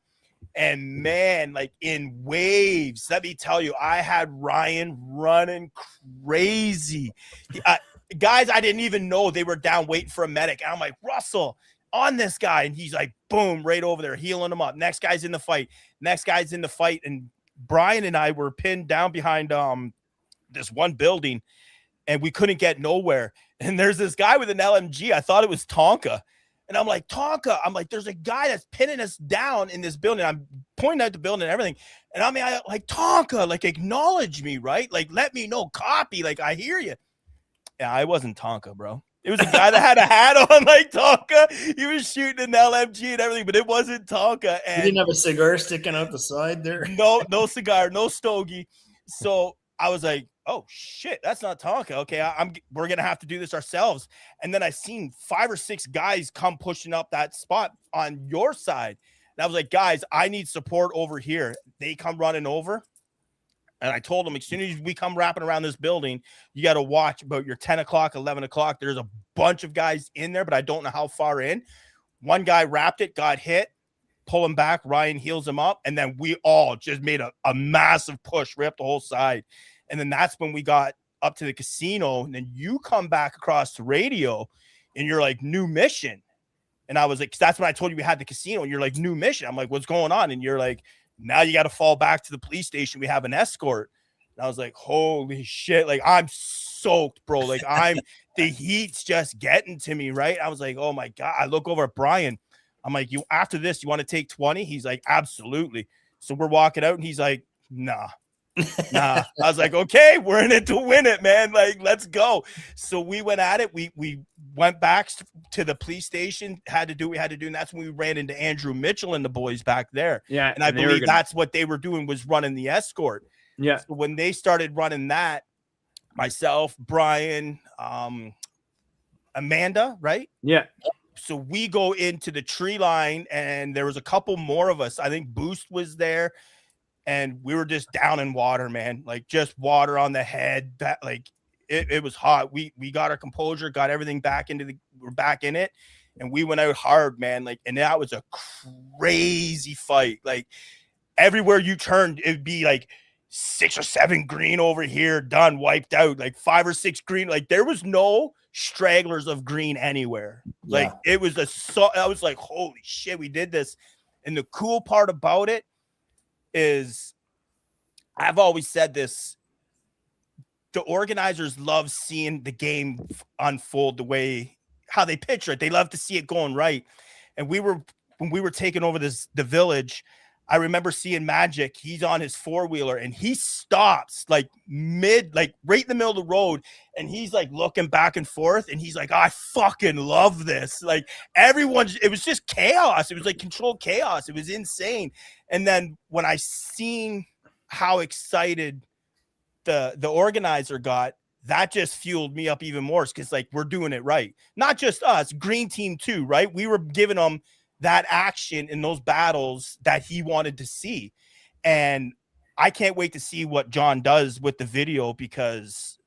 A: And man, like in waves, let me tell you, I had Ryan running crazy. Guys, I didn't even know they were down waiting for a medic. And I'm like, Russell, on this guy. And he's like, boom, right over there, healing him up. Next guy's in the fight. And Brian and I were pinned down behind this one building, and we couldn't get nowhere. And there's this guy with an LMG. I thought it was Tonka. And I'm like, Tonka, there's a guy that's pinning us down in this building. I'm pointing out the building and everything. And I like, Tonka, like, acknowledge me, right? Like, let me know, copy, like, I hear you. Yeah, I wasn't Tonka, bro. It was a guy that had a hat on like Tonka. He was shooting an LMG and everything, but it wasn't Tonka. And
C: he didn't have a cigar sticking out the side there?
A: No cigar, no stogie. So I was like, oh shit, that's not Tonka. Okay, we're gonna have to do this ourselves. And then I seen 5 or 6 guys come pushing up that spot on your side. And I was like, guys, I need support over here. They come running over. And I told them, as soon as we come wrapping around this building, you got to watch about your 10 o'clock, 11 o'clock. There's a bunch of guys in there, but I don't know how far in. One guy wrapped it, got hit, pulling back. Ryan heals him up. And then we all just made a massive push, ripped the whole side. And then that's when we got up to the casino. And then you come back across the radio and you're like, new mission. And I was like, 'cause that's when I told you we had the casino. And you're like, new mission. I'm like, what's going on? And you're like, now you got to fall back to the police station. We have an escort. And I was like, holy shit. Like, I'm soaked, bro. Like, the heat's just getting to me, right? I was like, oh my God. I look over at Brian. I'm like, after this, you want to take 20? He's like, absolutely. So we're walking out and he's like, nah. I was like, okay, we're in it to win it, man. Like, let's go. So we went at it. We went back to the police station, had to do what we had to do. And that's when we ran into Andrew Mitchell and the boys back there.
B: Yeah.
A: And I believe that's what they were doing, was running the escort.
B: Yeah.
A: So when they started running that, myself, Brian, Amanda, right?
B: Yeah.
A: So we go into the tree line and there was a couple more of us. I think Boost was there. And we were just down in water, man, like just water on the head. That, like, it was hot. We got our composure, got everything back we're back in it. And we went out hard, man. Like, and that was a crazy fight. Like, everywhere you turned, it'd be like 6 or 7 green over here, done, wiped out, like 5 or 6 green. Like, there was no stragglers of green anywhere. Like, it was I was like, holy shit, we did this. And the cool part about it is, I've always said this, the organizers love seeing the game unfold the way how they picture it. They love to see it going right. And when we were taking over the village, I remember seeing Magic. He's on his 4-wheeler and he stops like right in the middle of the road. And he's like looking back and forth. And he's like, I fucking love this. Like, it was just chaos. It was like controlled chaos. It was insane. And then when I seen how excited the organizer got, that just fueled me up even more. Cause like, we're doing it right. Not just us, green team too, right? We were giving them that action in those battles that he wanted to see. And I can't wait to see what John does with the video, because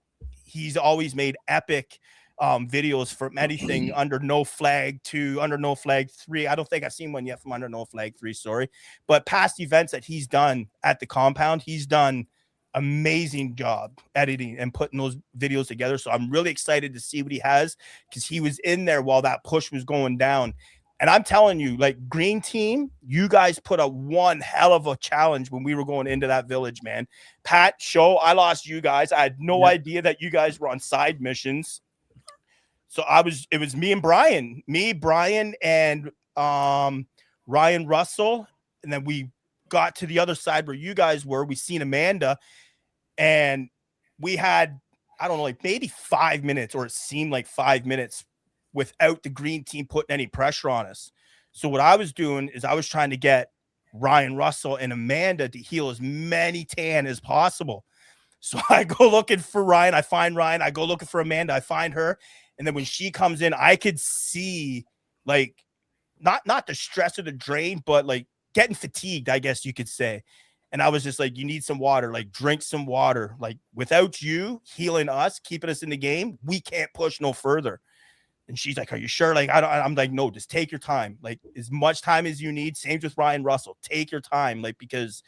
A: he's always made epic videos from anything under No Flag 2, under No Flag 3. I don't think I've seen one yet from under No Flag 3, sorry. But past events that he's done at the compound, he's done amazing job editing and putting those videos together. So I'm really excited to see what he has, because he was in there while that push was going down. And I'm telling you, like, green team, you guys put a one hell of a challenge when we were going into that village, man. Pat, I lost you guys. I had no idea that you guys were on side missions. So it was me and Brian, and Ryan Russell. And then we got to the other side where you guys were. We seen Amanda, and we had, I don't know, like maybe 5 minutes, or it seemed like 5 minutes without the green team putting any pressure on us. So what I was doing is I was trying to get Ryan Russell and Amanda to heal as many tan as possible. So I go looking for Ryan. I find Ryan. I go looking for Amanda. I find her. And then when she comes in, I could see, like, not the stress or the drain, but like getting fatigued, I guess you could say. And I was just like, you need some water, like drink some water. Like, without you healing us, keeping us in the game, we can't push no further. And she's like, are you sure? Like, I'm like, no, just take your time. Like, as much time as you need. Same with Ryan Russell. Take your time. Like, because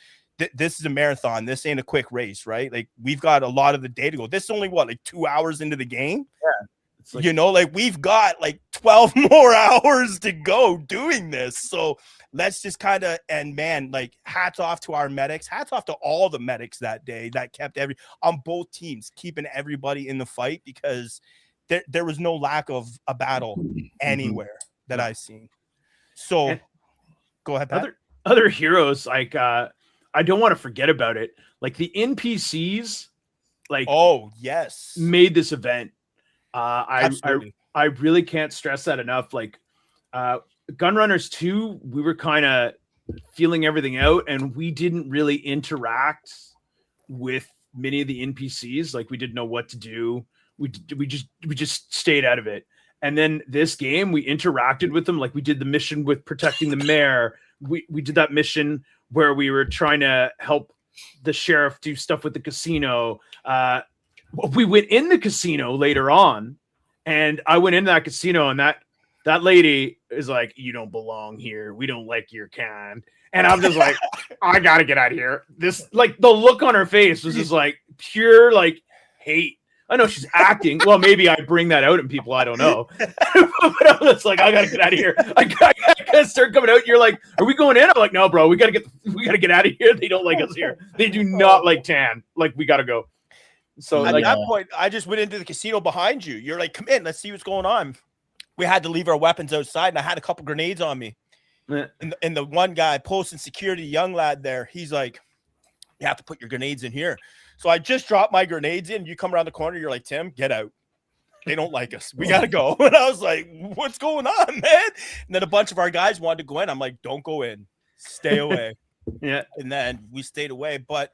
A: this is a marathon. This ain't a quick race, right? Like, we've got a lot of the day to go. This is only like 2 hours into the game.
B: Yeah. It's like,
A: like we've got like 12 more hours to go doing this. So let's just kind of, and man, like, hats off to our medics. Hats off to all the medics that day that kept on both teams, keeping everybody in the fight, because there was no lack of a battle anywhere that I've seen. So
B: and
A: go ahead, Pat.
B: Other heroes, like, I don't want to forget about it. Like, the NPCs, like,
A: oh yes,
B: made this event. I really can't stress that enough. Like, Gunrunners 2, we were kind of feeling everything out, and we didn't really interact with many of the NPCs. Like, we didn't know what to do. We just stayed out of it. And then this game, we interacted with them. Like, we did the mission with protecting the mayor. We did that mission where we were trying to help the sheriff do stuff with the casino. We went in the casino later on, and I went into that casino, and that lady is like, you don't belong here. We don't like your kind. And I'm just like, I gotta get out of here. This, like, the look on her face was just like pure like hate. I know she's acting. Well, maybe I bring that out in people. I don't know. But I'm just like, I gotta get out of here. I gotta start coming out. You're like, are we going in? I'm like, no, bro. We gotta get out of here. They don't like us here. They do not like tan. Like, we gotta go. So
A: at
B: like,
A: that point, I just went into the casino behind you. You're like, come in, let's see what's going on. We had to leave our weapons outside, and I had a couple grenades on me. And the one guy posting security, young lad there, he's like, you have to put your grenades in here. So I just dropped my grenades in. You come around the corner, you're like, Tim, get out. They don't like us. We got to go. And I was like, what's going on, man? And then a bunch of our guys wanted to go in. I'm like, don't go in. Stay away.
B: yeah.
A: And then we stayed away. But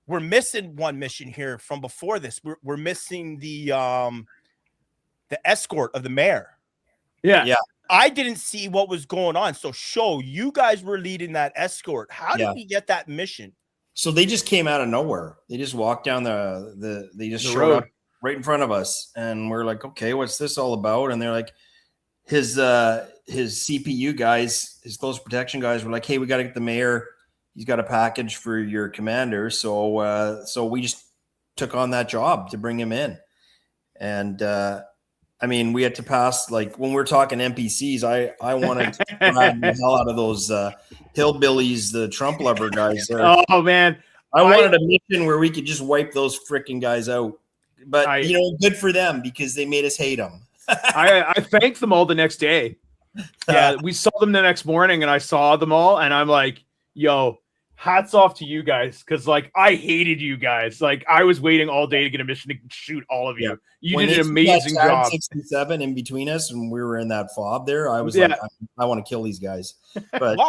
A: we're missing one mission here from before this. We're missing the escort of the mayor.
B: Yeah.
A: I didn't see what was going on. So you guys were leading that escort. How did we get that mission?
C: So they just came out of nowhere. They just walked down they just showed
B: road
C: up right in front of us. And we're like, okay, what's this all about? And they're like, his CPU guys, his close protection guys were like, hey, we got to get the mayor. He's got a package for your commander. So we just took on that job to bring him in. And, I mean, we had to pass, like, when we're talking NPCs, I wanted to grab the hell out of those hillbillies, the Trump lover guys there.
B: Oh, man.
C: I wanted a mission where we could just wipe those freaking guys out. But, good for them because they made us hate them.
B: I thanked them all the next day. Yeah, we saw them the next morning, and I saw them all, and I'm like, yo, hats off to you guys, because, like, I hated you guys. Like, I was waiting all day to get a mission to shoot all of you. Yeah. You did an amazing job.
C: 67 in between us, and we were in that fob there. I was like, I want to kill these guys. But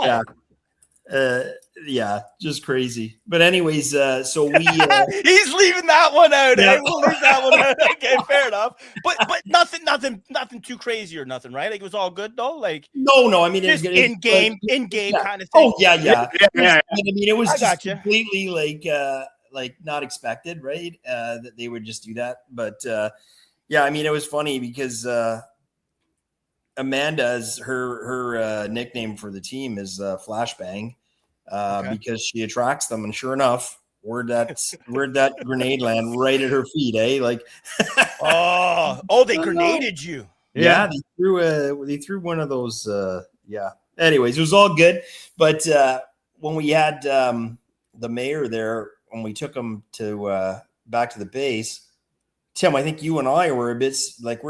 C: just crazy. But anyways, so we
A: he's leaving that one out. Yeah. We'll leave that one out. Okay, fair enough. But nothing too crazy or nothing, right? Like, it was all good though. Like,
C: no. I mean,
A: just in game kind of thing.
C: Oh yeah. I mean, it was just completely like not expected, right? That they would just do that. But I mean, it was funny because Amanda's her nickname for the team is Flashbang, because she attracts them, and sure enough, where'd that grenade land? Right at her feet, eh? Like,
A: they grenaded you.
C: Yeah, they threw one of those. Anyways, it was all good, but when we had the mayor there, when we took him to back to the base, Tim, I think you and I were a bit like,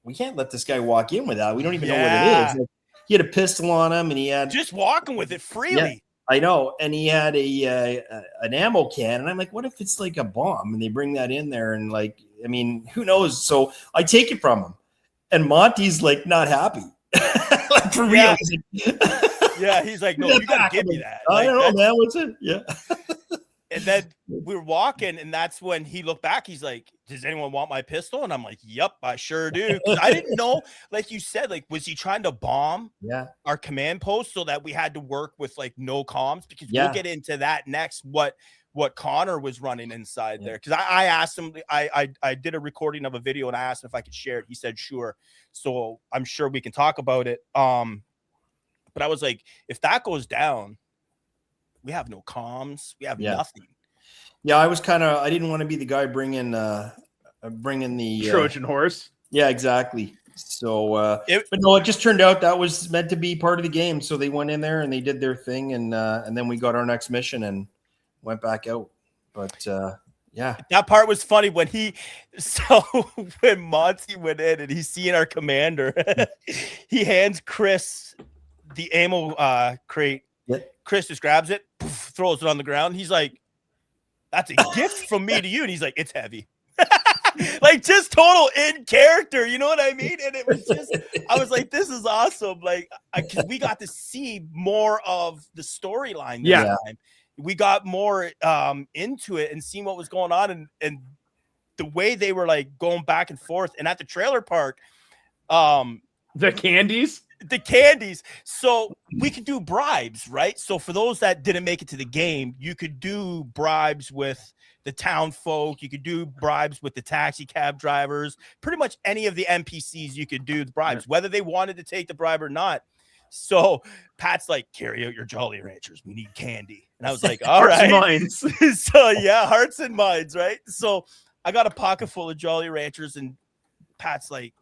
C: we can't let this guy walk in with that. We don't even know what it is. Like, he had a pistol on him, and he had
A: just walking with it freely.
C: Yeah, I know, and he had an ammo can, and I'm like, what if it's like a bomb, and they bring that in there, and like, I mean, who knows? So I take it from him, and Monty's like not happy, like for real.
A: Yeah, he's like, no, you gotta give me that.
C: I don't know, man. What's it? Yeah.
A: And then we were walking, and that's when he looked back. He's like, does anyone want my pistol? And I'm like, yep, I sure do. I didn't know, like you said, like, was he trying to bomb our command post so that we had to work with like no comms? Because we'll get into that next, what Connor was running inside there. Because I asked him, I did a recording of a video, and I asked him if I could share it. He said, sure. So I'm sure we can talk about it. But I was like, if that goes down, we have no comms. We have nothing.
C: Yeah, I didn't want to be the guy bringing the
B: Trojan horse.
C: Yeah, exactly. So, but no, it just turned out that was meant to be part of the game. So they went in there and they did their thing, and then we got our next mission and went back out. But
A: that part was funny when when Monty went in and he's seeing our commander, he hands Chris the ammo crate. Chris just grabs it, throws it on the ground. He's like, that's a gift from me to you. And he's like, it's heavy. Like, just total in character. You know what I mean? And it was just, I was like, this is awesome. Like, because we got to see more of the storyline this time. We got more into it and seeing what was going on, and the way they were like going back and forth. And at the trailer park,
B: the candies.
A: the candies. So we could do bribes, right? So for those that didn't make it to the game, you could do bribes with the town folk. You could do bribes with the taxi cab drivers. Pretty much any of the NPCs you could do the bribes, whether they wanted to take the bribe or not. So Pat's like, carry out your Jolly Ranchers. We need candy. And I was like, all right.
B: Minds.
A: So yeah, hearts and minds, right? So I got a pocket full of Jolly Ranchers, and Pat's like,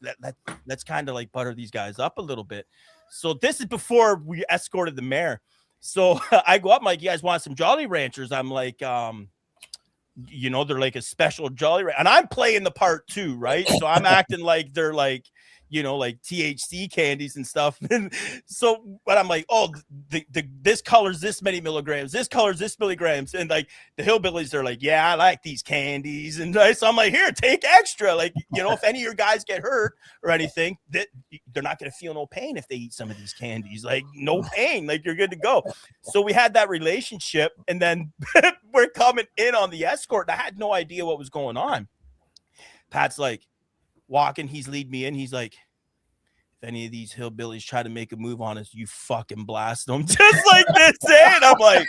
A: let's kind of like butter these guys up a little bit. So this is before we escorted the mayor. So I go up, I'm like, you guys want some Jolly Ranchers? I'm like, you know, they're like a special Jolly Rancher. And I'm playing the part too, right? So I'm acting like they're like, you know, like THC candies and stuff. And so, but I'm like, oh, this color's this many milligrams, this color's this milligrams. And like the hillbillies, they're like, yeah, I like these candies. And so I'm like, here, take extra. Like, you know, if any of your guys get hurt or anything, that they're not going to feel no pain if they eat some of these candies. Like, no pain, like you're good to go. So we had that relationship, and then we're coming in on the escort, and I had no idea what was going on. Pat's like, walking, he's lead me in. He's like, if any of these hillbillies try to make a move on us, you fucking blast them, just like this. And I'm like,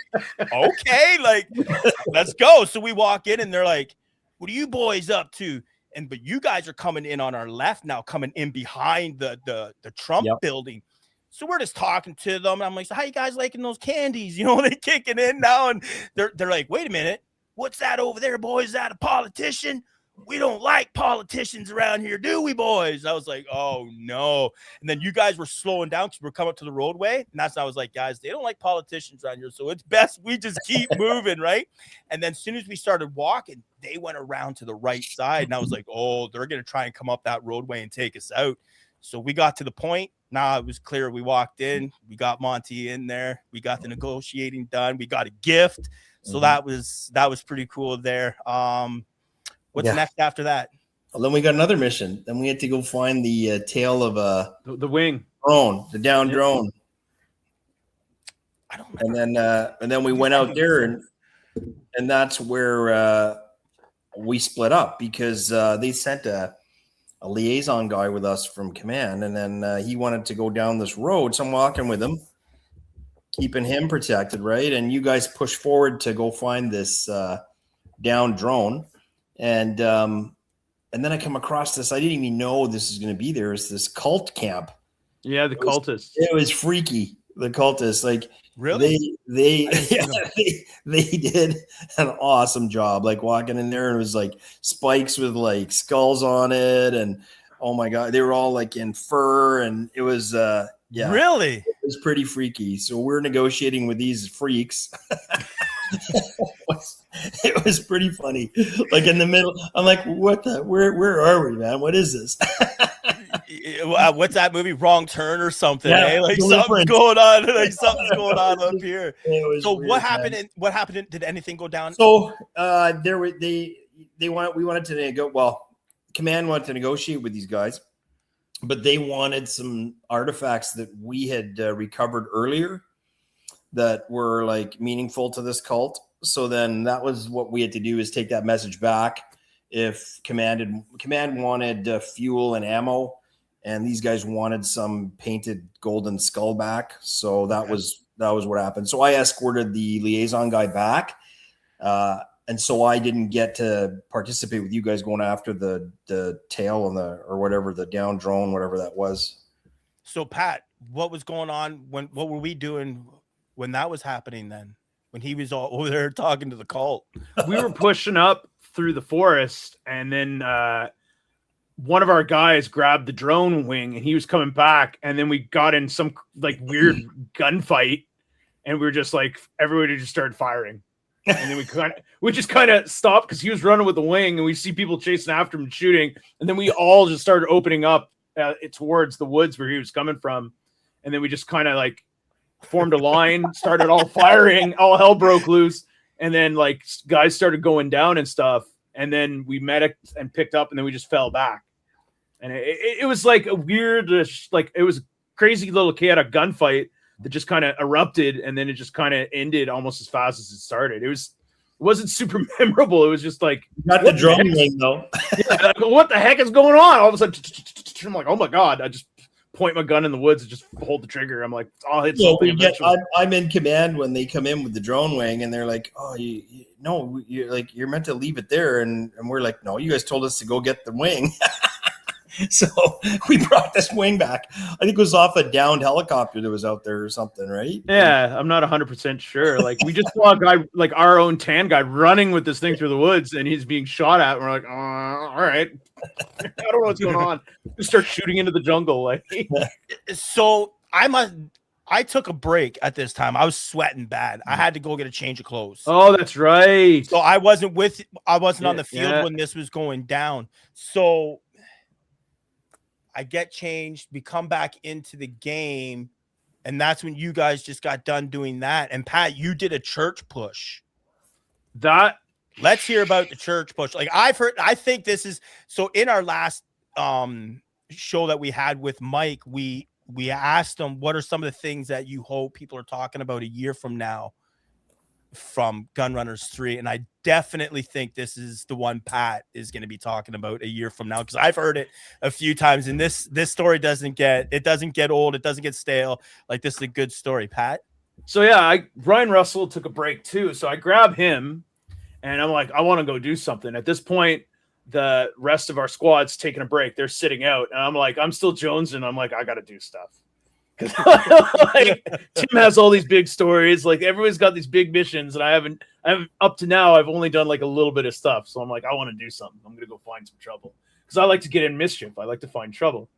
A: okay, like, let's go. So we walk in, and they're like, what are you boys up to? And but you guys are coming in on our left now, coming in behind the Trump building. So we're just talking to them. And I'm like, so how you guys liking those candies? You know, they kicking in now, and they're like, wait a minute, what's that over there, boys? Is that a politician? We don't like politicians around here, do we, boys? I was like, oh no. And then you guys were slowing down because we're coming up to the roadway. And that's when I was like, guys, they don't like politicians around here, so it's best we just keep moving, right? And then as soon as we started walking, they went around to the right side. And I was like, oh, they're going to try and come up that roadway and take us out. So we got to the point. Now it was clear. We walked in. We got Monty in there. We got the negotiating done. We got a gift. So that was pretty cool there. What's next after that?
C: Well, then we got another mission. Then we had to go find the tail of
B: the wing
C: drone, the down drone.
A: I don't remember.
C: And then we went out there, and that's where we split up because they sent a liaison guy with us from command, and then he wanted to go down this road. So I'm walking with him, keeping him protected, right? And you guys push forward to go find this down drone. And then I come across this. I didn't even know this is going to be there. It's this cult camp.
B: Yeah, the cultists.
C: It was freaky. The cultists, like,
A: really,
C: they did an awesome job. Like walking in there, and it was like spikes with like skulls on it, and oh my god, they were all like in fur, and it was
A: really,
C: it was pretty freaky. So we're negotiating with these freaks. It was pretty funny. Like in the middle, I'm like, what the, where are we, man? What is this?
A: What's that movie? Wrong Turn or something?
C: Yeah,
A: eh? Like something's going on. Like something's going on up here. So weird, what happened? What happened? Did anything go down?
C: So we wanted to go. Well, command wanted to negotiate with these guys, but they wanted some artifacts that we had recovered earlier that were like meaningful to this cult. So then that was what we had to do, is take that message back. If command wanted fuel and ammo, and these guys wanted some painted golden skull back. So that was what happened. So I escorted the liaison guy back. And so I didn't get to participate with you guys going after the tail and or whatever, the down drone, whatever that was.
A: So Pat, what was going on what were we doing when that was happening then? When he was all over there talking to the cult?
B: We were pushing up through the forest, and then one of our guys grabbed the drone wing, and he was coming back, and then we got in some like weird gunfight, and we were just like, everybody just started firing. And then we just kind of stopped because he was running with the wing, and we see people chasing after him and shooting, and then we all just started opening up towards the woods where he was coming from, and then we just kind of like formed a line, started all firing, all hell broke loose, and then like guys started going down and stuff, and then we medicked and picked up, and then we just fell back, and it was like a weird, like it was a crazy little chaotic gunfight that just kind of erupted, and then it just kind of ended almost as fast as it started. It wasn't super memorable. It was just like,
C: not the drum thing though.
B: Yeah, what the heck is going on? All of a sudden, I'm like, oh my god! I just point my gun in the woods and just hold the trigger. I'm like, I'll hit something eventually.
C: I'm in command when they come in with the drone wing, and they're like, "Oh, you're meant to leave it there," and we're like, "No, you guys told us to go get the wing." So we brought this wing back. I think it was off a downed helicopter that was out there or something, right?
B: Yeah, I'm not 100% sure. Like, we just saw a guy, like our own tan guy, running with this thing through the woods, and he's being shot at. And we're like, all right, I don't know what's going on. We start shooting into the jungle. Like,
A: so I took a break at this time. I was sweating bad. I had to go get a change of clothes.
B: Oh, that's right.
A: So I wasn't on the field when this was going down. So I get changed. We come back into the game, and that's when you guys just got done doing that. And Pat, you did a church push. Let's hear about the church push. Like, I've heard, I think this is so. In our last show that we had with Mike, we asked him, what are some of the things that you hope people are talking about a year from now from Gunrunners 3? And I definitely think this is the one Pat is going to be talking about a year from now, because I've heard it a few times, and this story doesn't get old, it doesn't get stale. Like, this is a good story, Pat.
B: So yeah, Ryan Russell took a break too, so I grab him and I'm like, I want to go do something. At this point, the rest of our squad's taking a break, they're sitting out, and I'm like, I'm still jonesing. I'm like, I gotta do stuff. Like, Tim has all these big stories, like everyone's got these big missions, and I haven't up to now, I've only done like a little bit of stuff. So I'm like, I want to do something. I'm gonna go find some trouble, because I like to get in mischief. I like to find trouble.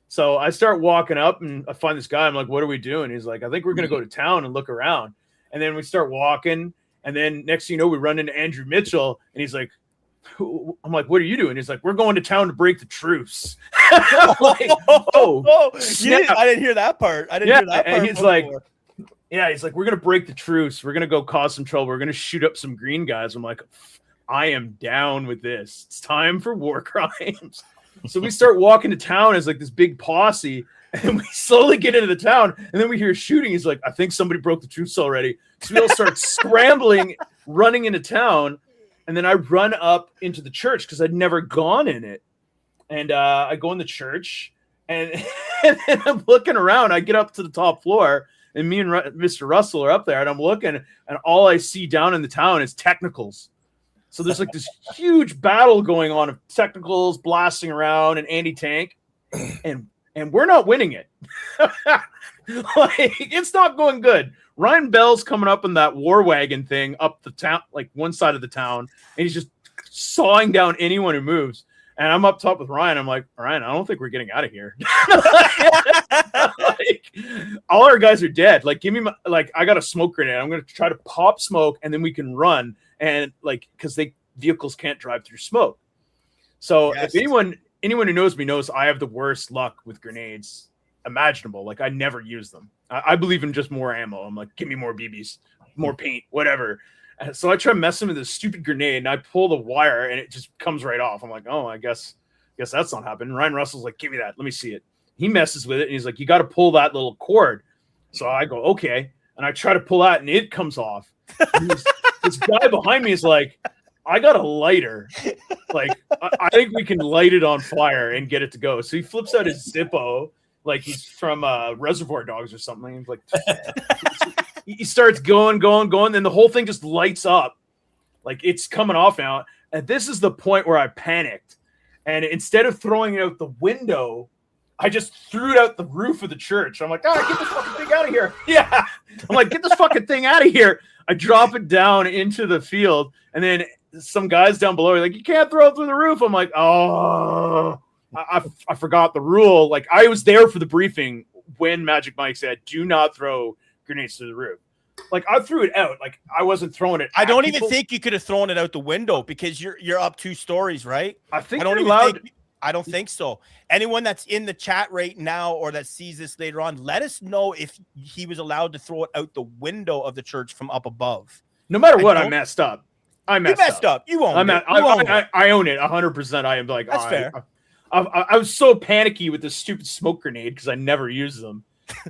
B: So I start walking up and I find this guy. I'm like, what are we doing? He's like, I think we're gonna go to town and look around. And then we start walking, and then next thing you know, we run into Andrew Mitchell, and he's like, I'm like, what are you doing? He's like, we're going to town to break the truce. Like,
A: I didn't hear that part. I didn't hear that part.
B: And he's like, we're going to break the truce. We're going to go cause some trouble. We're going to shoot up some green guys. I'm like, I am down with this. It's time for war crimes. So we start walking to town as like this big posse, and we slowly get into the town, and then we hear shooting. He's like, I think somebody broke the truce already. So we all start scrambling, running into town. And then I run up into the church because I'd never gone in it. And I go in the church, and then I'm looking around. I get up to the top floor, and me and Mr. Russell are up there, and I'm looking, and all I see down in the town is technicals. So there's like this huge battle going on of technicals blasting around and anti-tank, and we're not winning it. Like, it's not going good. Ryan Bell's coming up in that war wagon thing up the town, like one side of the town, and he's just sawing down anyone who moves. And I'm up top with Ryan. I'm like, Ryan, I don't think we're getting out of here. Like, all our guys are dead. Like, give me I got a smoke grenade. I'm going to try to pop smoke, and then we can run. And like, because vehicles can't drive through smoke. So if anyone who knows me knows I have the worst luck with grenades imaginable. Like, I never use them. I believe in just more ammo. I'm like, give me more BBs, more paint, whatever. And so I try messing with this stupid grenade, and I pull the wire, and it just comes right off. I'm like, oh, I guess that's not happening. Ryan Russell's like, give me that. Let me see it. He messes with it, and he's like, you got to pull that little cord. So I go, okay. And I try to pull that, and it comes off. This guy behind me is like, I got a lighter. Like, I think we can light it on fire and get it to go. So he flips out his Zippo, like he's from Reservoir Dogs or something. He's like, he starts going. Then the whole thing just lights up. Like, it's coming off now. And this is the point where I panicked. And instead of throwing it out the window, I just threw it out the roof of the church. I'm like, get this fucking thing out of here. Yeah. I'm like, get this fucking thing out of here. I drop it down into the field. And then some guys down below are like, you can't throw it through the roof. I'm like, oh, I forgot the rule. Like, I was there for the briefing when Magic Mike said, do not throw grenades through the roof. Like, I threw it out. Like, I wasn't throwing it.
A: I don't even think you could have thrown it out the window, because you're up 2 stories, right?
B: I
A: don't think so. Anyone that's in the chat right now or that sees this later on, let us know if he was allowed to throw it out the window of the church from up above.
B: No matter what, I messed up.
A: You messed up. You own it.
B: I own it 100%. I am like,
A: that's fair.
B: I was so panicky with this stupid smoke grenade because I never use them.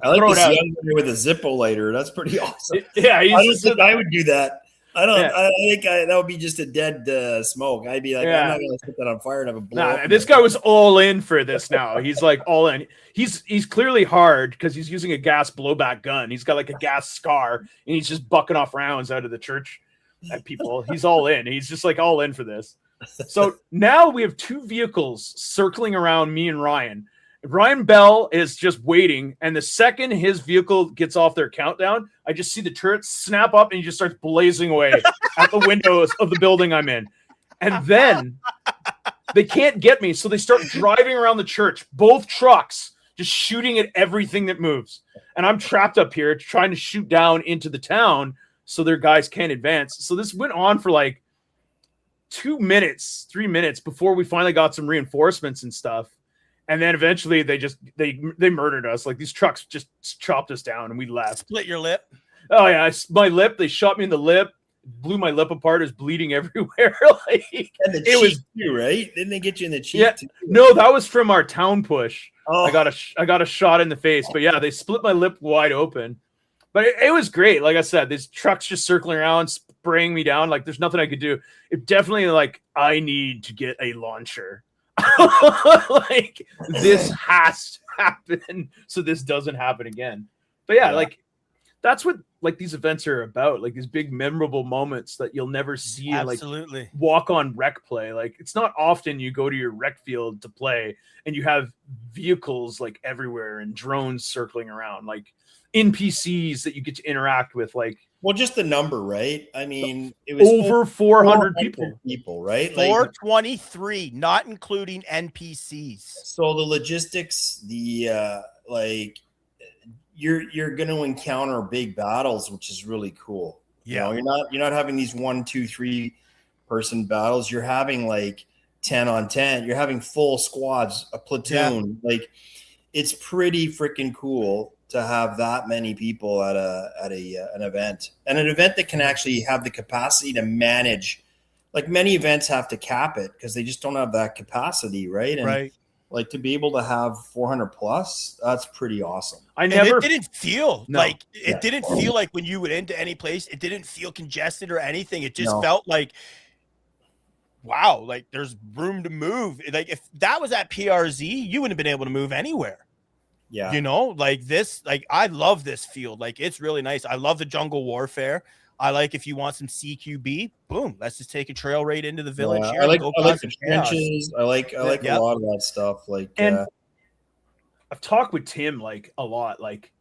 C: I like this young guy with a Zippo lighter. That's pretty awesome.
B: Yeah,
C: I don't think I would do that. I don't.
B: Yeah.
C: I think that would be just a dead smoke. I'd be like, I'm not going to set that on fire and have a blow up.
B: This guy was all in for this. Now he's like all in. He's clearly hard because he's using a gas blowback gun. He's got like a gas scar, and he's just bucking off rounds out of the church at people. He's all in. He's just like all in for this. So now we have two vehicles circling around me and Ryan. Ryan Bell is just waiting, and the second his vehicle gets off their countdown, I just see the turret snap up and he just starts blazing away at the windows of the building I'm in. And then they can't get me, so they start driving around the church, both trucks, just shooting at everything that moves. And I'm trapped up here trying to shoot down into the town so their guys can't advance. So this went on for like 2 minutes, 3 minutes before we finally got some reinforcements and stuff. And then eventually they murdered us. Like these trucks just chopped us down and we left.
A: Split your lip.
B: Oh yeah, my lip. They shot me in the lip, blew my lip apart. It was bleeding everywhere. Like
C: it was too, right? Didn't they get you in the cheek?
B: Yeah,
C: too?
B: No, that was from our town push.
C: Oh.
B: I got a shot in the face. But yeah, they split my lip wide open. But it was great. Like I said, these trucks just circling around, spraying me down. Like there's nothing I could do. It definitely like I need to get a launcher. Like this has to happen so this doesn't happen again. But yeah, like that's what like these events are about, like these big memorable moments that you'll never see.
A: Absolutely.
B: Like walk on rec play. Like it's not often you go to your rec field to play and you have vehicles like everywhere and drones circling around, like NPCs that you get to interact with. Like,
C: well, just the number, right? I mean, it was
B: over 400 people,
C: right?
A: 423, not including NPCs.
C: So the logistics, the like, you're going to encounter big battles, which is really cool.
A: Yeah,
C: you know, you're not having these 1, 2, 3 person battles. You're having like 10 on 10. You're having full squads, a platoon. Yeah. Like, it's pretty freaking cool to have that many people at an event, and an event that can actually have the capacity to manage. Like many events have to cap it because they just don't have that capacity, right? And like to be able to have 400 plus, that's pretty awesome.
A: It didn't feel like it didn't feel like when you went into any place, it didn't feel congested or anything. It just felt like, wow, like there's room to move. Like if that was at PRZ, you wouldn't have been able to move anywhere.
C: Yeah.
A: You know, like this, like I love this field. Like it's really nice. I love the jungle warfare. I like if you want some CQB, boom, let's just take a trail right into the village. Here
C: I like the trenches. I like a lot of that stuff. Like,
B: and I've talked with Tim like a lot. Like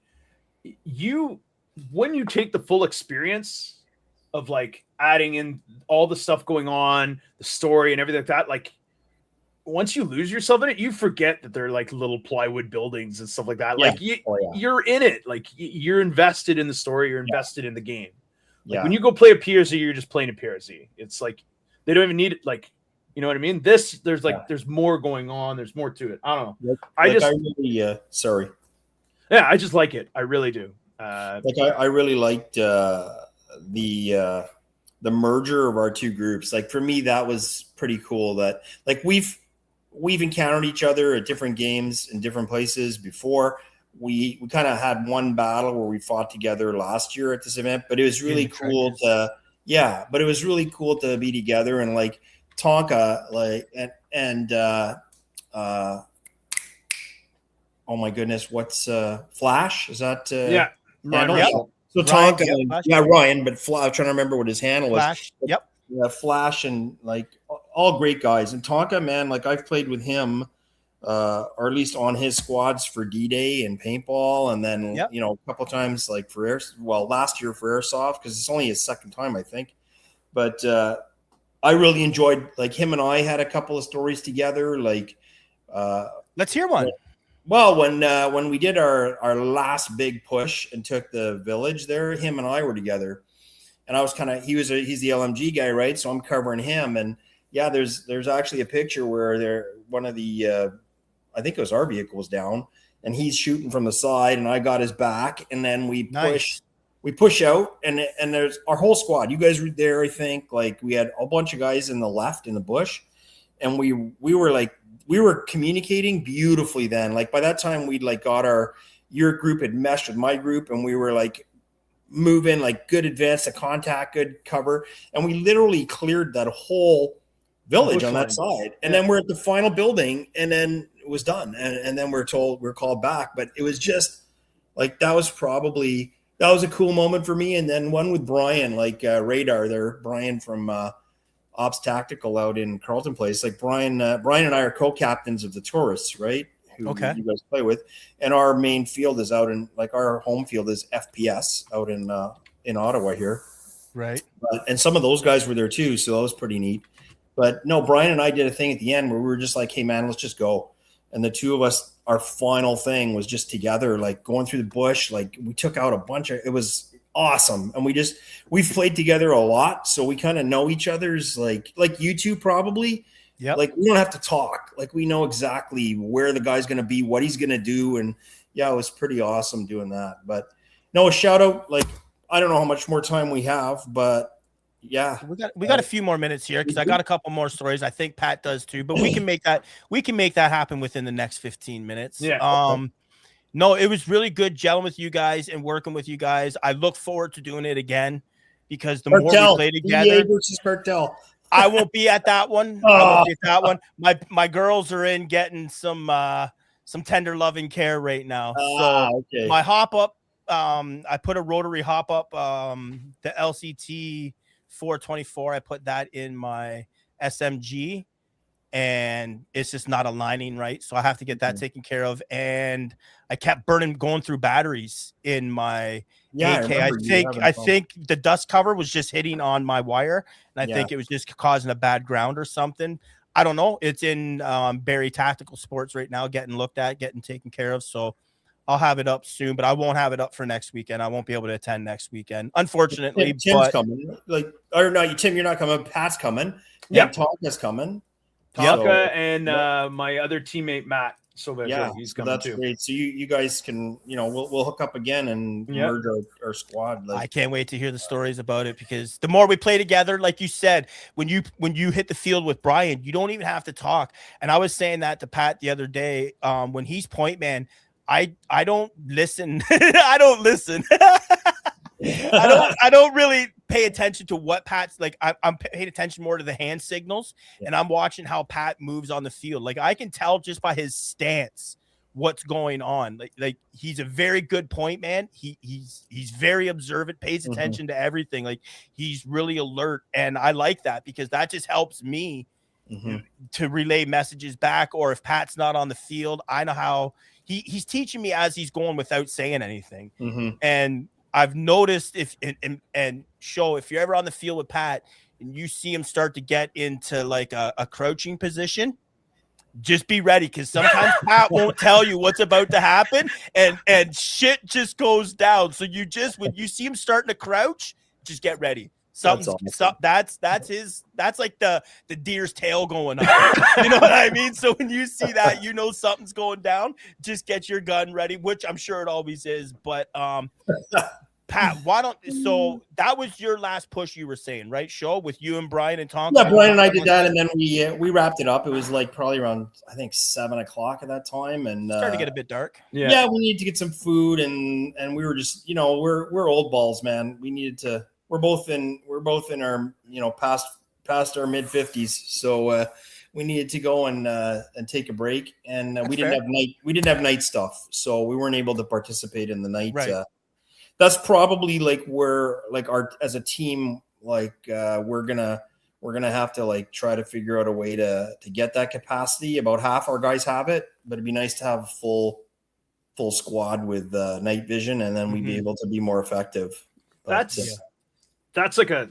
B: when you take the full experience of like adding in all the stuff going on, the story and everything like that, like once you lose yourself in it, you forget that they're like little plywood buildings and stuff like that. Like you're in it. Like you're invested in the story. You're invested in the game. Like when you go play a PRZ, you're just playing a PRZ. It's like they don't even need it. Like, you know what I mean? There's there's more going on. There's more to it. I don't know. I just like it. I really do.
C: I really liked the merger of our two groups. Like for me, that was pretty cool. That like we've encountered each other at different games in different places before. We kind of had one battle where we fought together last year at this event, but it was really cool to be together and like Tonka, like and oh my goodness, what's Flash? Is that
B: Ryan?
C: So Tonka, Ryan, but I'm trying to remember what his handle was.
A: Flash. Yep.
C: Yeah, Flash and like all great guys. And Tonka, man, like I've played with him, or at least on his squads for D-Day and paintball, and then you know a couple times like for last year for airsoft because it's only his second time I think. But I really enjoyed like him and I had a couple of stories together. Like,
A: let's hear one.
C: Well, when we did our last big push and took the village there, him and I were together. And I was he's the LMG guy, right? So I'm covering him. And yeah, there's actually a picture where one of the, I think it was our vehicle was down and he's shooting from the side and I got his back. And then we push out and there's our whole squad. You guys were there, I think. Like we had a bunch of guys in the left in the bush and we were communicating beautifully then. Like by that time we'd like got your group had meshed with my group and we were like moving, like good advance to contact, good cover. And we literally cleared that whole village on that side. And then we're at the final building, and then it was done. And then we're called back. But it was just like, that was a cool moment for me. And then one with Brian, like Radar there, Brian from Ops Tactical out in Carleton Place. Like Brian and I are co-captains of the Tourists, right? Who you guys play with. And our main field is out in, like, our home field is FPS out in Ottawa here.
A: Right.
C: And some of those guys were there too. So that was pretty neat. But no, Brian and I did a thing at the end where we were just like, hey man, let's just go. And the two of us, our final thing was just together, like going through the bush. Like we took out a bunch of, it was awesome. And we've played together a lot. So we kind of know each other's like you two probably. Yeah. Like we don't have to talk. Like we know exactly where the guy's going to be, what he's going to do. And yeah, it was pretty awesome doing that. But no, a shout out. Like, I don't know how much more time we have, but yeah,
A: we got a few more minutes here, because I got a couple more stories. I think Pat does too, but we can make that happen within the next 15 minutes.
B: Yeah.
A: No, it was really good gelling with you guys and working with you guys. I look forward to doing it again, because the more we play together
C: versus Cartel.
A: I won't be at that one. My girls are in getting some tender loving care right now. So my hop up, I put a rotary hop up, the LCT 424. I put that in my SMG, and it's just not aligning right. So I have to get that taken care of. And I kept going through batteries in my AK. I think the dust cover was just hitting on my wire, and I think it was just causing a bad ground or something. I don't know. It's in Barrie Tactical Sports right now, getting looked at, getting taken care of. So I'll have it up soon, but I won't have it up for next weekend. I won't be able to attend next weekend, unfortunately.
C: Tim's coming. Or no, Tim, you're not coming. Pat's coming.
B: Yeah,
C: Tonka's coming.
B: Tonka and my other teammate Matt. So he's coming
C: that's
B: too.
C: Great. So you guys can, we'll hook up again and merge our squad.
A: I can't wait to hear the stories about it, because the more we play together, like you said, when you hit the field with Brian, you don't even have to talk. And I was saying that to Pat the other day, when he's point man, I don't listen. I don't listen. I don't really pay attention to what Pat's like. I'm paying attention more to the hand signals, and I'm watching how Pat moves on the field. Like I can tell just by his stance what's going on. Like he's a very good point man. He's very observant, pays attention to everything. Like he's really alert, and I like that, because that just helps me to relay messages back. Or if Pat's not on the field, I know how he's teaching me as he's going without saying anything. And I've noticed if you're ever on the field with Pat and you see him start to get into like a crouching position, just be ready, because sometimes Pat won't tell you what's about to happen, and shit just goes down. So when you see him starting to crouch, just get ready. That's like the deer's tail going up. You know what I mean? So when you see that, you know something's going down. Just get your gun ready, which I'm sure it always is. But Pat, so that was your last push, you were saying, right? Show with you and Brian and Tonka.
C: Yeah, Brian and I did that, and then we wrapped it up. It was like probably around, I think, 7:00 at that time, and
A: started to get a bit dark.
C: Yeah, we needed to get some food, and we were just, we're old balls, man. We needed to. We're both in our, past our mid 50s, so we needed to go and take a break, and we didn't have night stuff, so we weren't able to participate in the night.
A: Right.
C: That's probably like where, like, our as a team, like we're gonna have to like try to figure out a way to get that capacity. About half our guys have it, but it'd be nice to have full squad with night vision, and then we'd be able to be more effective. But,
B: that's like a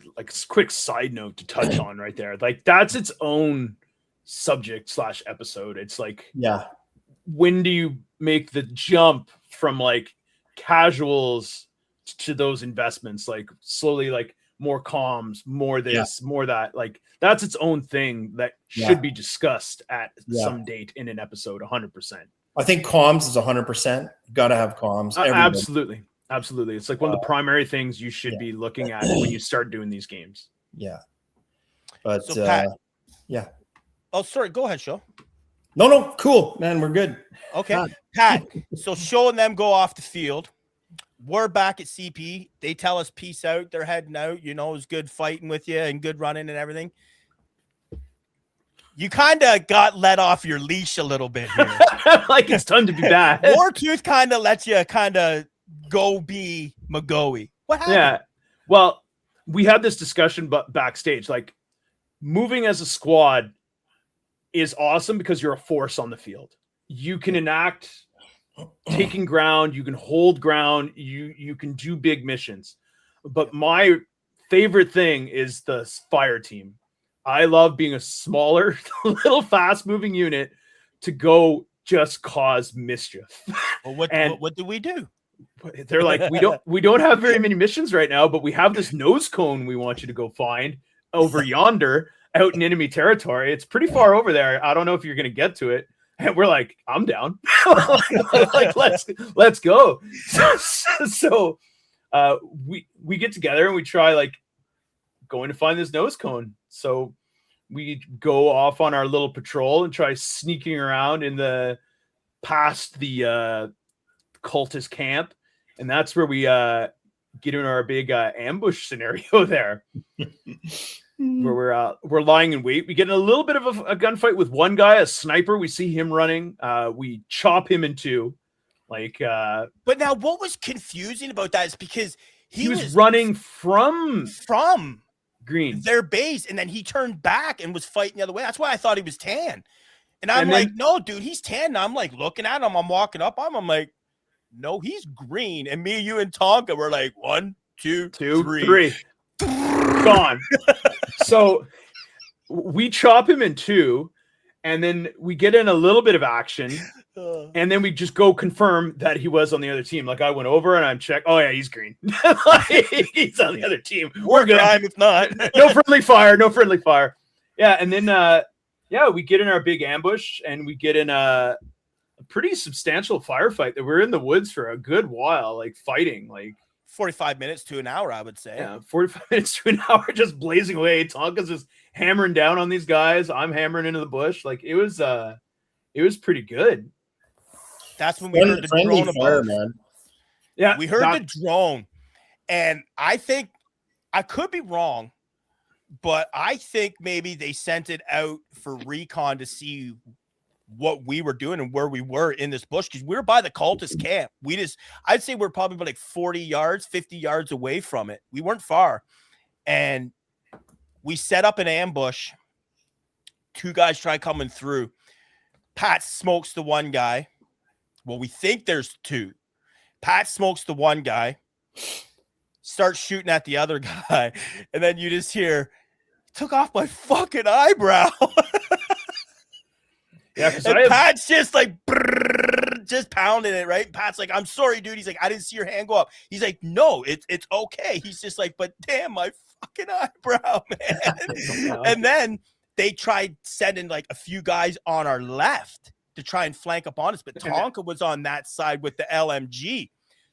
B: quick side note to touch on right there. Like that's its own subject / episode. It's like, when do you make the jump from like casuals to those investments? Like slowly, like more comms, more this, more that. Like that's its own thing that should be discussed at some date in an episode. 100%.
C: I think comms is 100%. Got to have comms.
B: Absolutely. It's like one of the primary things you should be looking at when you start doing these games.
C: Yeah. But
A: so Pat, Oh, sorry. Go ahead, Show.
C: No. Cool, man. We're good.
A: Okay. Pat, so showing them go off the field, we're back at CP. They tell us peace out. They're heading out. You know, it was good fighting with you and good running and everything. You kind of got let off your leash a little bit here.
B: Like it's time to be back.
A: Wartooth kind of lets you kind of go be McGoey. What happened?
B: Yeah. Well, we had this discussion backstage. Like, moving as a squad is awesome because you're a force on the field. You can enact taking ground, you can hold ground, you can do big missions. But my favorite thing is the fire team. I love being a smaller, little fast-moving unit to go just cause mischief.
A: Well, what do we do?
B: They're like, we don't have very many missions right now, but we have this nose cone we want you to go find over yonder out in enemy territory. It's pretty far over there. I don't know if you're going to get to it. And we're like, I'm down. Like, let's go. So we get together and we try like going to find this nose cone. So we go off on our little patrol and try sneaking around past the cultist camp, and that's where we get in our big ambush scenario there. Where we're lying in wait. We get in a little bit of a gunfight with one guy, a sniper. We see him running. We chop him in two. Like,
A: but now what was confusing about that is because
B: he was running from green,
A: their base, and then he turned back and was fighting the other way. That's why I thought he was tan. And I'm like, no, dude, he's tan. And I'm like looking at him. I'm walking up on him. I'm like, no, he's green. And me, you, and Tonka were like, 1, 2, 3.
B: Gone. So we chop him in two, and then we get in a little bit of action, and then we just go confirm that he was on the other team. Like, I went over and I'm checked. Oh yeah, he's green. He's on the other team. We're good.
A: If not,
B: no friendly fire. Yeah, and then we get in our big ambush, and we get in a pretty substantial firefight that we're in the woods for a good while, like fighting, like
A: 45 minutes to an hour, I would say.
B: Yeah, 45 minutes to an hour just blazing away. Tonka's just hammering down on these guys. I'm hammering into the bush. Like, it was pretty good.
A: That's when we heard the drone
C: fire, man.
A: Yeah, we heard the drone. And I think, I could be wrong, but I think maybe they sent it out for recon to see what we were doing and where we were in this bush, because we were by the cultist camp. I'd say we're probably like 40 yards, 50 yards away from it. We weren't far. And we set up an ambush. Two guys try coming through. Pat smokes the one guy. Well, we think there's two. Pat smokes the one guy, starts shooting at the other guy, and then you just hear, took off my fucking eyebrow. Yeah, Pat's just like just pounding it, right? Pat's like, I'm sorry, dude. He's like, I didn't see your hand go up. He's like, no, it's okay. He's just like, but damn, my fucking eyebrow, man. And then they tried sending like a few guys on our left to try and flank up on us, but Tonka was on that side with the LMG.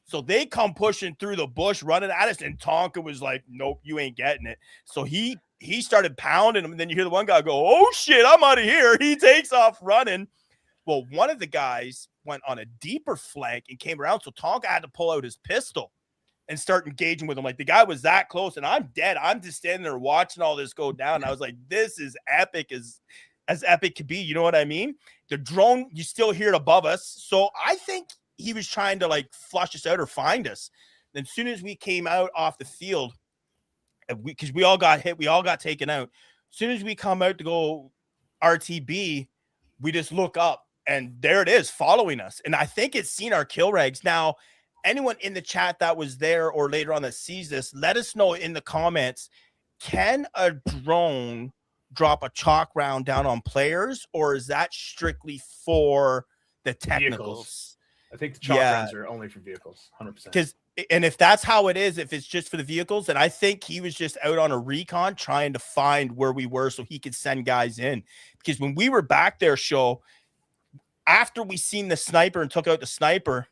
A: So they come pushing through the bush, running at us, and Tonka was like, nope, you ain't getting it. So he started pounding him, and then you hear the one guy go, oh, shit, I'm out of here. He takes off running. Well, one of the guys went on a deeper flank and came around, so Tonka had to pull out his pistol and start engaging with him. Like, the guy was that close, and I'm dead. I'm just standing there watching all this go down. And I was like, this is epic as epic could be. You know what I mean? The drone, you still hear it above us. So I think he was trying to, like, flush us out or find us. Then as soon as we came out off the field, because we all got hit, we all got taken out. As soon as we come out to go RTB, we just look up, and there it is following us. And I think it's seen our kill regs. Now, anyone in the chat that was there or later on that sees this, let us know in the comments, can a drone drop a chalk round down on players, or is that strictly for the technicals?
B: Vehicles. I think the chalk rounds are only for vehicles, 100%.
A: And if that's how it is, if it's just for the vehicles, then I think he was just out on a recon trying to find where we were so he could send guys in. Because when we were back there, after we seen the sniper and took out the sniper,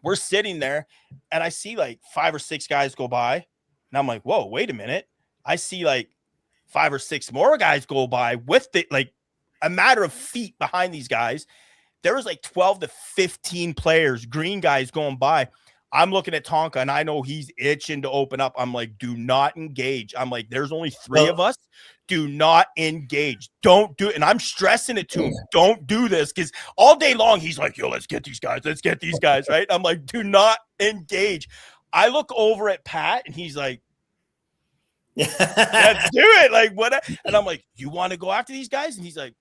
A: we're sitting there, and I see like 5 or 6 guys go by, and I'm like, whoa, wait a minute. I see like 5 or 6 more guys go by with like a matter of feet behind these guys. There was like 12 to 15 players, green guys going by. I'm looking at Tonka, and I know he's itching to open up. I'm like, do not engage. I'm like, there's only 3 of us. Do not engage. Don't do it. And I'm stressing it to him. Don't do this, because all day long he's like, yo, let's get these guys. Let's get these guys, right? I'm like, do not engage. I look over at Pat, and he's like, let's do it. Like, what? And I'm like, you want to go after these guys? And he's like,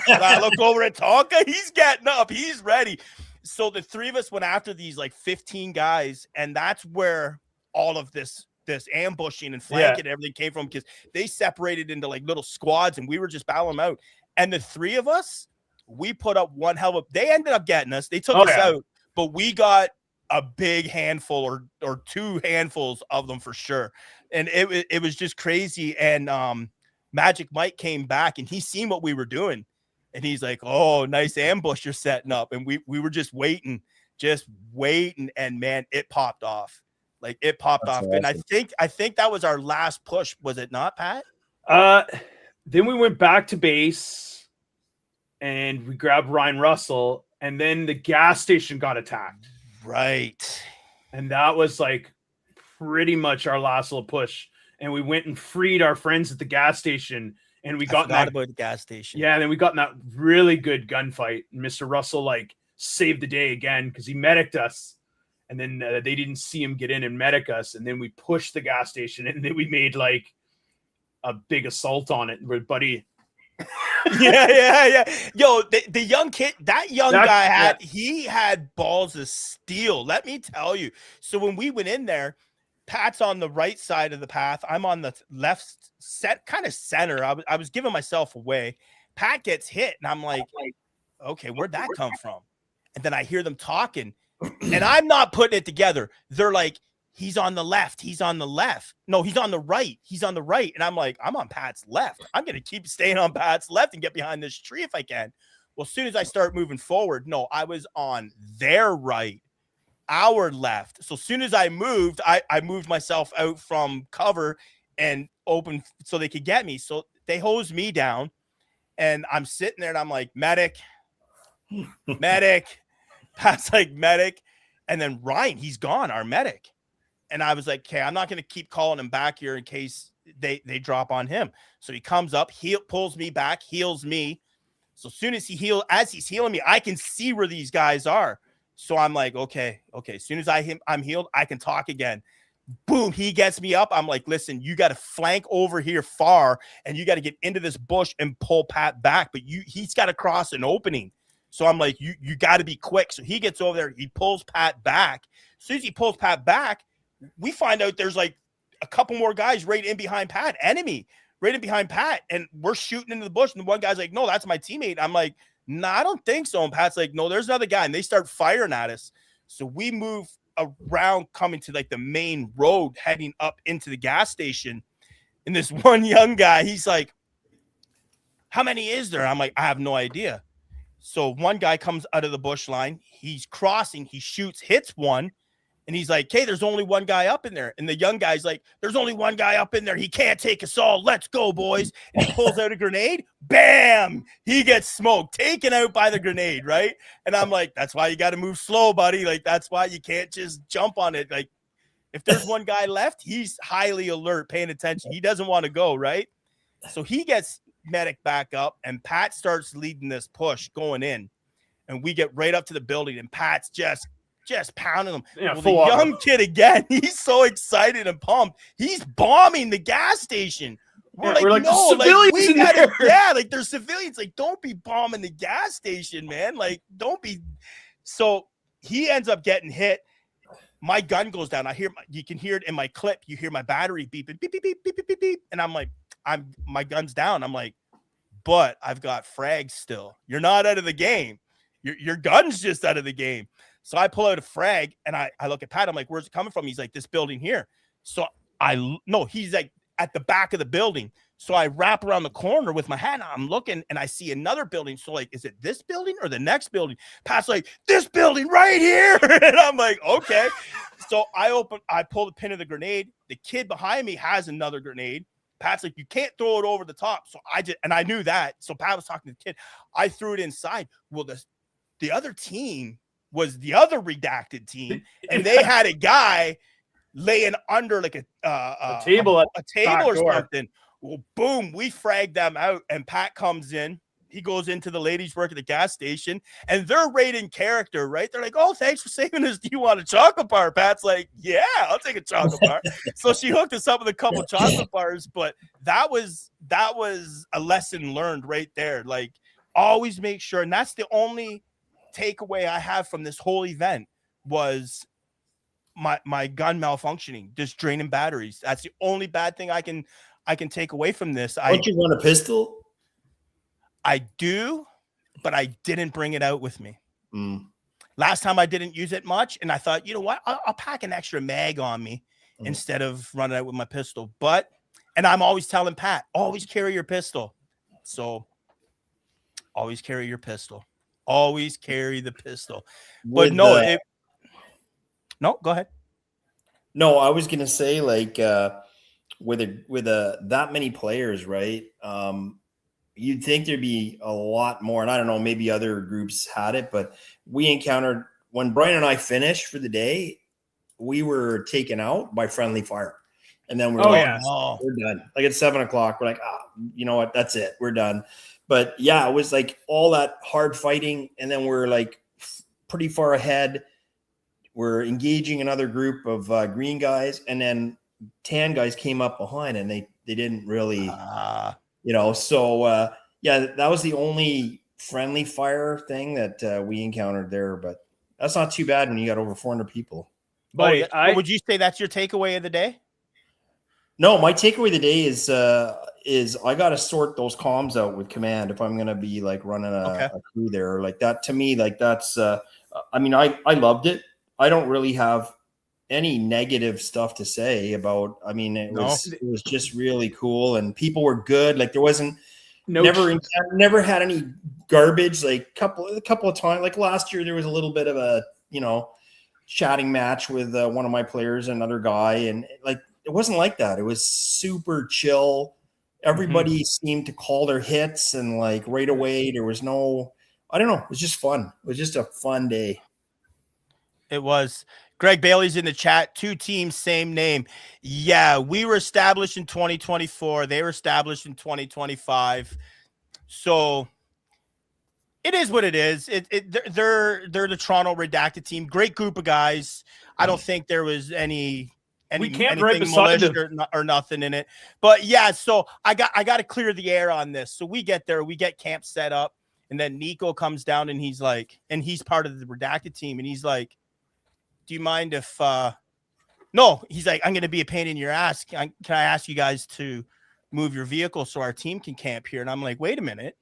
A: I look over at Tonka. He's getting up. He's ready. So the 3 of us went after these like 15 guys, and that's where all of this ambushing and flanking and everything came from, because they separated into like little squads, and we were just battling them out. And the 3 of us, we put up one hell of they ended up getting us. They took us out, but we got a big handful or 2 handfuls of them for sure. And it was just crazy. And Magic Mike came back, and he seen what we were doing. And he's like, oh, nice ambush you're setting up. And we were just waiting. And man, it popped off. Like, it popped off. Awesome. And I think that was our last push. Was it not, Pat?
B: Then we went back to base and we grabbed Ryan Russell, and then the gas station got attacked.
A: Right.
B: And that was like pretty much our last little push. And we went and freed our friends at the gas station. And we got
A: about the gas station.
B: Yeah, and then we got in that really good gunfight. And Mr. Russell like saved the day again, because he mediced us, and then they didn't see him get in and medic us, and then we pushed the gas station, and then we made like a big assault on it. With buddy,
A: yeah. Yo, the young kid, that guy he had balls of steel. Let me tell you. So when we went in there, Pat's on the right side of the path. I'm on the left kind of center. I was giving myself away. Pat gets hit, and I'm like, okay, where'd that come from? And then I hear them talking, and I'm not putting it together. They're like, he's on the left. He's on the left. No, he's on the right. He's on the right. And I'm like, I'm on Pat's left. I'm going to keep staying on Pat's left and get behind this tree if I can. Well, as soon as I start moving forward, no, I was on their right. Our left. So as soon as I moved, I moved myself out from cover and open so they could get me. So they hosed me down, and I'm sitting there, and I'm like, medic. Pat's like, medic. And then Ryan, he's gone, our medic. And I was like, okay, I'm not going to keep calling him back here in case they drop on him. So he comes up, pulls me back, heals me. So as soon as as he's healing me, I can see where these guys are. So I'm like, okay. As soon as I'm healed, I can talk again. Boom, he gets me up. I'm like, listen, you got to flank over here far, and you got to get into this bush and pull Pat back. But he's got to cross an opening. So I'm like, you got to be quick. So he gets over there. He pulls Pat back. As soon as he pulls Pat back, we find out there's like a couple more guys right in behind Pat, enemy right in behind Pat. And we're shooting into the bush. And the one guy's like, no, that's my teammate. I'm like, no, I don't think so. And Pat's like, no, there's another guy. And they start firing at us. So we move around, coming to like the main road, heading up into the gas station. And this one young guy, he's like, how many is there? I'm like, I have no idea. So one guy comes out of the bush line. He's crossing. He shoots, hits one. And he's like, hey, there's only one guy up in there. And the young guy's like, there's only one guy up in there. He can't take us all. Let's go, boys. And he pulls out a grenade. Bam! He gets smoked, taken out by the grenade, right? And I'm like, that's why you got to move slow, buddy. Like, that's why you can't just jump on it. Like, if there's one guy left, he's highly alert, paying attention. He doesn't want to go, right? So he gets medic back up, and Pat starts leading this push going in. And we get right up to the building, and Pat's just pounding them. Yeah, well, the young kid again, he's so excited and pumped. He's bombing the gas station. We're like, no,
B: civilians in there.
A: Yeah, like there's civilians. Like, don't be bombing the gas station, man. Like, don't be. So he ends up getting hit. My gun goes down. You can hear it in my clip. You hear my battery beeping, beep, beep, beep, beep, beep, beep, beep. And I'm like, my gun's down. I'm like, but I've got frags still. You're not out of the game. Your gun's just out of the game. So I pull out a frag, and I look at Pat. I'm like, where's it coming from? He's like, this building here. So he's like at the back of the building. So I wrap around the corner with my hand. I'm looking, and I see another building. So like, is it this building or the next building? Pat's like, this building right here. And I'm like, okay. So I pull the pin of the grenade. The kid behind me has another grenade. Pat's like, you can't throw it over the top. So I knew that. So Pat was talking to the kid. I threw it inside. Well, the other team was the other redacted team, and they had a guy laying under like a
B: table
A: or something. Well, boom, we fragged them out, and Pat comes in. He goes into the ladies' work at the gas station, and they're rating character, right? They're like, "Oh, thanks for saving us. Do you want a chocolate bar?" Pat's like, "Yeah, I'll take a chocolate bar." So she hooked us up with a couple chocolate bars, but that was a lesson learned right there. Like, always make sure, and that's the only takeaway I have from this whole event was my gun malfunctioning, just draining batteries. That's the only bad thing I can take away from this.
C: Don't you run a pistol?
A: I do, but I didn't bring it out with me. Last time I didn't use it much, and I thought, you know what? I'll pack an extra mag on me instead of running out with my pistol. And I'm always telling Pat, always carry your pistol. So always carry your pistol. Always carry the pistol. But no, go ahead.
C: No, I was gonna say, like, with that many players, right? You'd think there'd be a lot more, and I don't know, maybe other groups had it, but we encountered when Brian and I finished for the day, we were taken out by friendly fire, and then we're we're done. Like at 7:00, we're like, you know what? That's it. We're done. But yeah, it was like all that hard fighting, and then we're like pretty far ahead. We're engaging another group of green guys, and then tan guys came up behind, and they didn't really. So yeah, that was the only friendly fire thing that we encountered there, but that's not too bad when you got over 400 people.
B: But
A: would you say that's your takeaway of the day?
C: No, my takeaway of the day is I got to sort those comms out with command if I'm going to be like running a crew there like that. To me, like that's, I mean, I loved it. I don't really have any negative stuff to say about, I mean, it was just really cool, and people were good. Like there wasn't never had any garbage. Like a couple of times, like last year, there was a little bit of a, chatting match with one of my players, another guy. And like, it wasn't like that. It was super chill. Everybody seemed to call their hits, and like right away, there was no, I don't know. It was just fun. It was just a fun day.
A: It was. Greg Bailey's in the chat. 2 teams, same name. Yeah, we were established in 2024. They were established in 2025. So it is what it is. They're the Toronto redacted team. Great group of guys. I don't think there was anything malicious or nothing in it. But yeah, so I got to clear the air on this. So we get there, we get camp set up, and then Nico comes down, and he's like, and he's part of the redacted team, and he's like, do you mind if no, he's like, I'm going to be a pain in your ass. Can I ask you guys to move your vehicle so our team can camp here? And I'm like, wait a minute.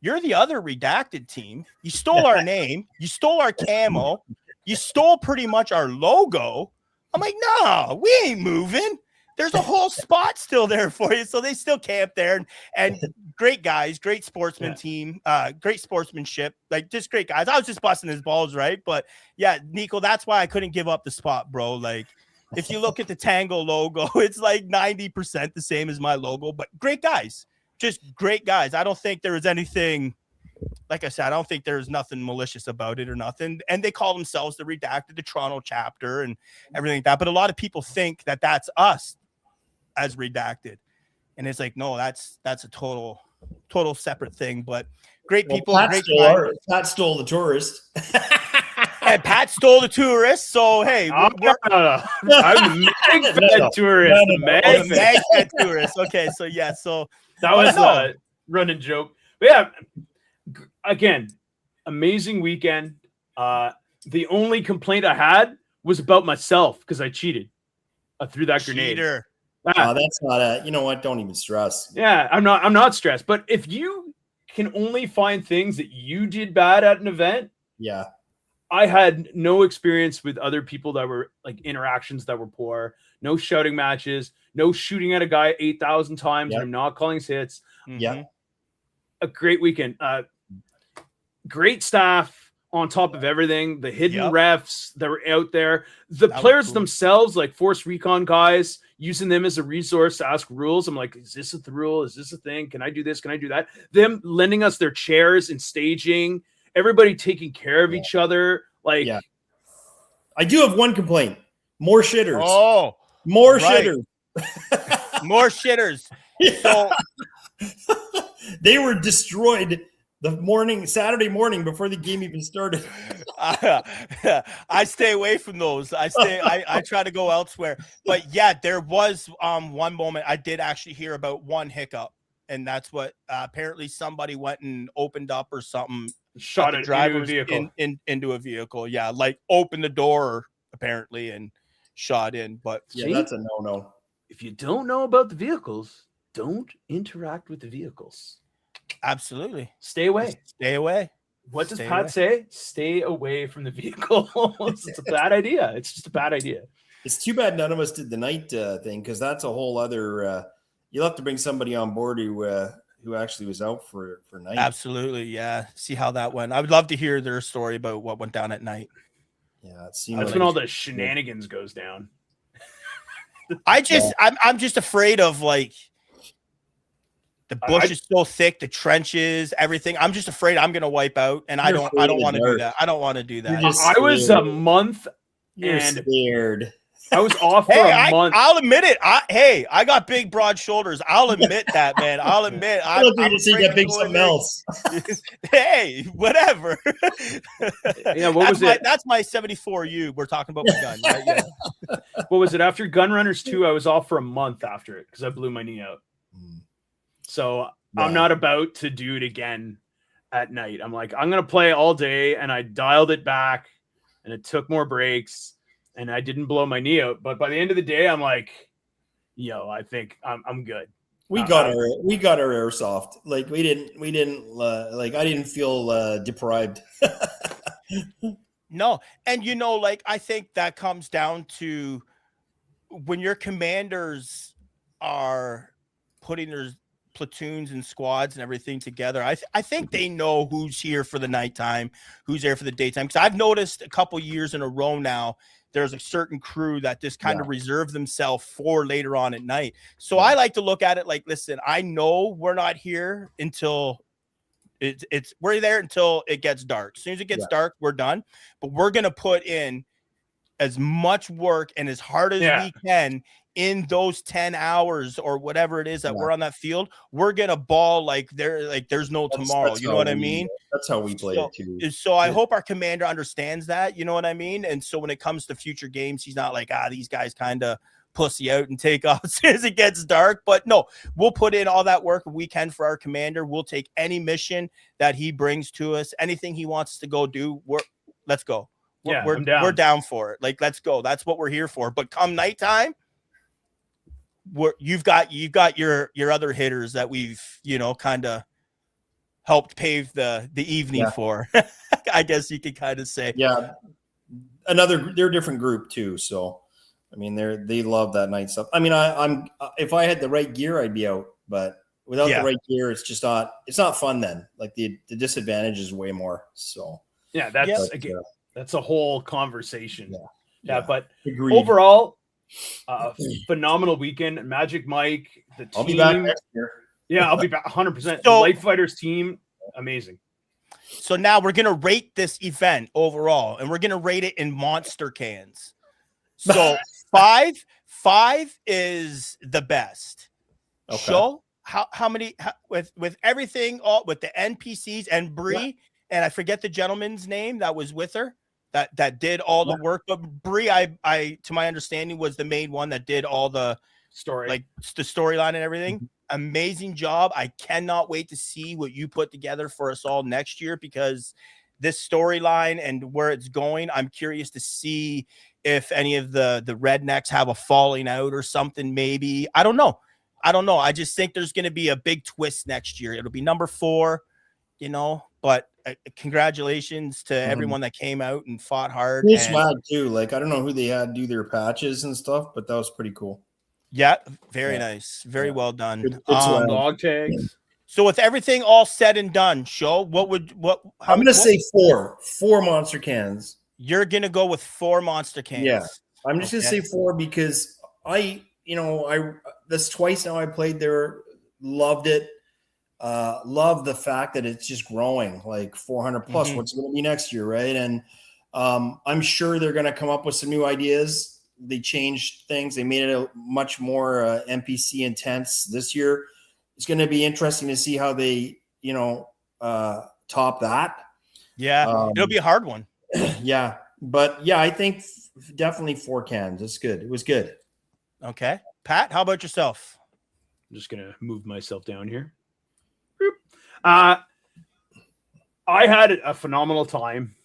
A: You're the other redacted team. You stole our name. You stole our camo. You stole pretty much our logo. I'm like, no, we ain't moving. There's a whole spot still there for you. So they still camp there, and great guys, great sportsman team, great sportsmanship, like just great guys. I was just busting his balls, right? But yeah, Nico, that's why I couldn't give up the spot, bro. Like if you look at the Tango logo, it's like 90% the same as my logo, but great guys, just great guys. I don't think there was anything, like I said, I don't think there's nothing malicious about it or nothing. And they call themselves the redacted, the Toronto chapter and everything like that. But a lot of people think that that's us as redacted, and it's like, no, that's a total separate thing. But great people.
C: Pat stole the Tourist.
B: And Pat stole the Tourist. So hey, I'm the Magfed Tourist.
A: Magfed Tourist. Okay, so yeah, so
B: that was a running joke. But yeah, again, amazing weekend. The only complaint I had was about myself because I cheated. I threw that grenade.
A: Cheater.
C: That's not a, you know what? Don't even stress.
B: Yeah, I'm not stressed. But if you can only find things that you did bad at an event,
C: yeah.
B: I had no experience with other people that were like interactions that were poor, no shouting matches, no shooting at a guy 8,000 times and I'm not calling his hits.
C: Yeah.
B: A great weekend. Great staff on top of everything. The hidden refs that were out there, the players themselves, like Force Recon guys, using them as a resource to ask rules. I'm like, is this a rule? Is this a thing? Can I do this? Can I do that? Them lending us their chairs and staging, everybody taking care of each other. Like,
C: yeah. I do have one complaint. More shitters.
A: Oh,
C: more
A: right.
C: shitters.
A: More shitters. So
C: they were destroyed the Saturday morning before the game even started.
A: I stay away from those. I try to go elsewhere. But yeah, there was one moment I did actually hear about one hiccup, and that's what apparently somebody went and opened up or something.
B: Shot it into a vehicle.
A: Into a vehicle. Yeah, like opened the door apparently and shot in. But
C: yeah, that's a no-no.
B: If you don't know about the vehicles, don't interact with the vehicles.
A: Absolutely.
B: Stay away.
A: Stay away.
B: What does Pat say? Stay away from the vehicle. It's a bad idea. It's just a bad idea.
C: It's too bad none of us did the night thing, because that's a whole other. You'll have to bring somebody on board who actually was out for night.
A: Absolutely, yeah. See how that went. I would love to hear their story about what went down at night.
C: Yeah, it seemed
B: that's
C: like
B: when all the shenanigans goes down.
A: I'm just afraid of like the bush is so thick, the trenches, everything. I'm just afraid I'm gonna wipe out, and I don't want to do that. I don't want to do that.
B: I was a month
C: You're scared.
B: I was off for a month.
A: I'll admit it. I got big, broad shoulders. I'll admit that, man. I'll admit.
C: I'm to see that big something else.
A: Hey, whatever.
B: Yeah, what was it?
A: That's my 74U. We're talking about my gun, right? Yeah.
B: What was it? After Gunrunners 2, I was off for a month after it because I blew my knee out. So I'm not about to do it again at night. I'm like, I'm gonna play all day, and I dialed it back, and it took more breaks. And I didn't blow my knee out, but by the end of the day, I'm like, I think I'm good.
C: We got our airsoft. Like we didn't like I didn't feel deprived.
A: No, and like I think that comes down to when your commanders are putting their platoons and squads and everything together. I think they know who's here for the nighttime, who's there for the daytime. Because I've noticed a couple years in a row now, there's a certain crew that just kind of reserve themselves for later on at night. So I like to look at it like, listen, I know we're not here until we're there until it gets dark. As soon as it gets dark, we're done. But we're going to put in as much work and as hard as we can in those 10 hours or whatever it is that we're on that field. We're going to ball like there's no tomorrow. You know what I mean?
C: That's how we play it too.
A: So I hope our commander understands that, you know what I mean? And so when it comes to future games, he's not like, these guys kind of pussy out and take off as soon as it gets dark. But no, we'll put in all that work we can for our commander. We'll take any mission that he brings to us, anything he wants us to go do. Let's go. We're down for it. Like, let's go. That's what we're here for. But come nighttime, you've got your other hitters that we've kind of helped pave the evening for. I guess you could kind of say.
C: Yeah, they're a different group too. So I mean, they love that night stuff. I mean, I'm if I had the right gear, I'd be out, but without the right gear, it's not fun then. Like the disadvantage is way more. So
B: yeah, that's a whole conversation. Yeah, but
C: agreed.
B: Overall, phenomenal weekend. Magic Mike, the team.
C: I'll be back next year. Yeah,
B: I'll be back 100%. The Light Fighters team, amazing.
A: So now we're gonna rate this event overall, and we're gonna rate it in monster cans. So 5 is the best. Okay. So how many with everything, all with the NPCs and Bree, and I forget the gentleman's name that was with her that did all the work. But Bree, I to my understanding, was the main one that did all the
B: story,
A: like the storyline and everything. Amazing job. I cannot wait to see what you put together for us all next year, because this storyline and where it's going, I'm curious to see if any of the rednecks have a falling out or something. Maybe. I don't know. I just think there's going to be a big twist next year. It'll be number 4, but congratulations to everyone that came out and fought hard.
C: Cool swag too. Like, I don't know who they had do their patches and stuff, but that was pretty cool.
A: Yeah, very nice. Very well done.
C: Good
B: dog tags.
A: So with everything all said and done, I'm
C: going to say 4 monster cans.
A: You're going to go with 4 monster cans.
C: Yeah. I'm just going to say 4 because this twice now I played there, loved it. Love the fact that it's just growing like 400 plus. What's going to be next year, right? And I'm sure they're going to come up with some new ideas. They changed things. They made it a much more NPC intense this year. It's going to be interesting to see how they, top that.
A: Yeah, it'll be a hard one.
C: Yeah, but yeah, I think definitely 4 cans. It's good. It was good.
A: Okay, Pat, how about yourself?
B: I'm just gonna move myself down here. I had a phenomenal time.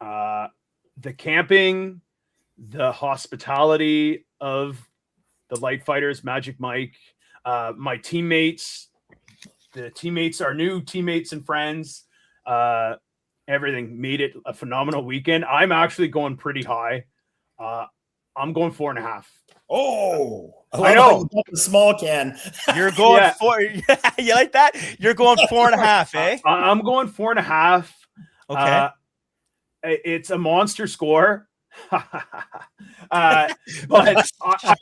B: The camping, the hospitality of the Light Fighters, Magic Mike, my teammates, our new teammates and friends, everything made it a phenomenal weekend. I'm actually going pretty high. I'm going 4.5.
C: Oh,
B: I know.
C: The small can.
A: You're going 4. You like that? You're going 4.5, eh?
B: I'm going 4.5.
A: Okay.
B: It's a monster score. But I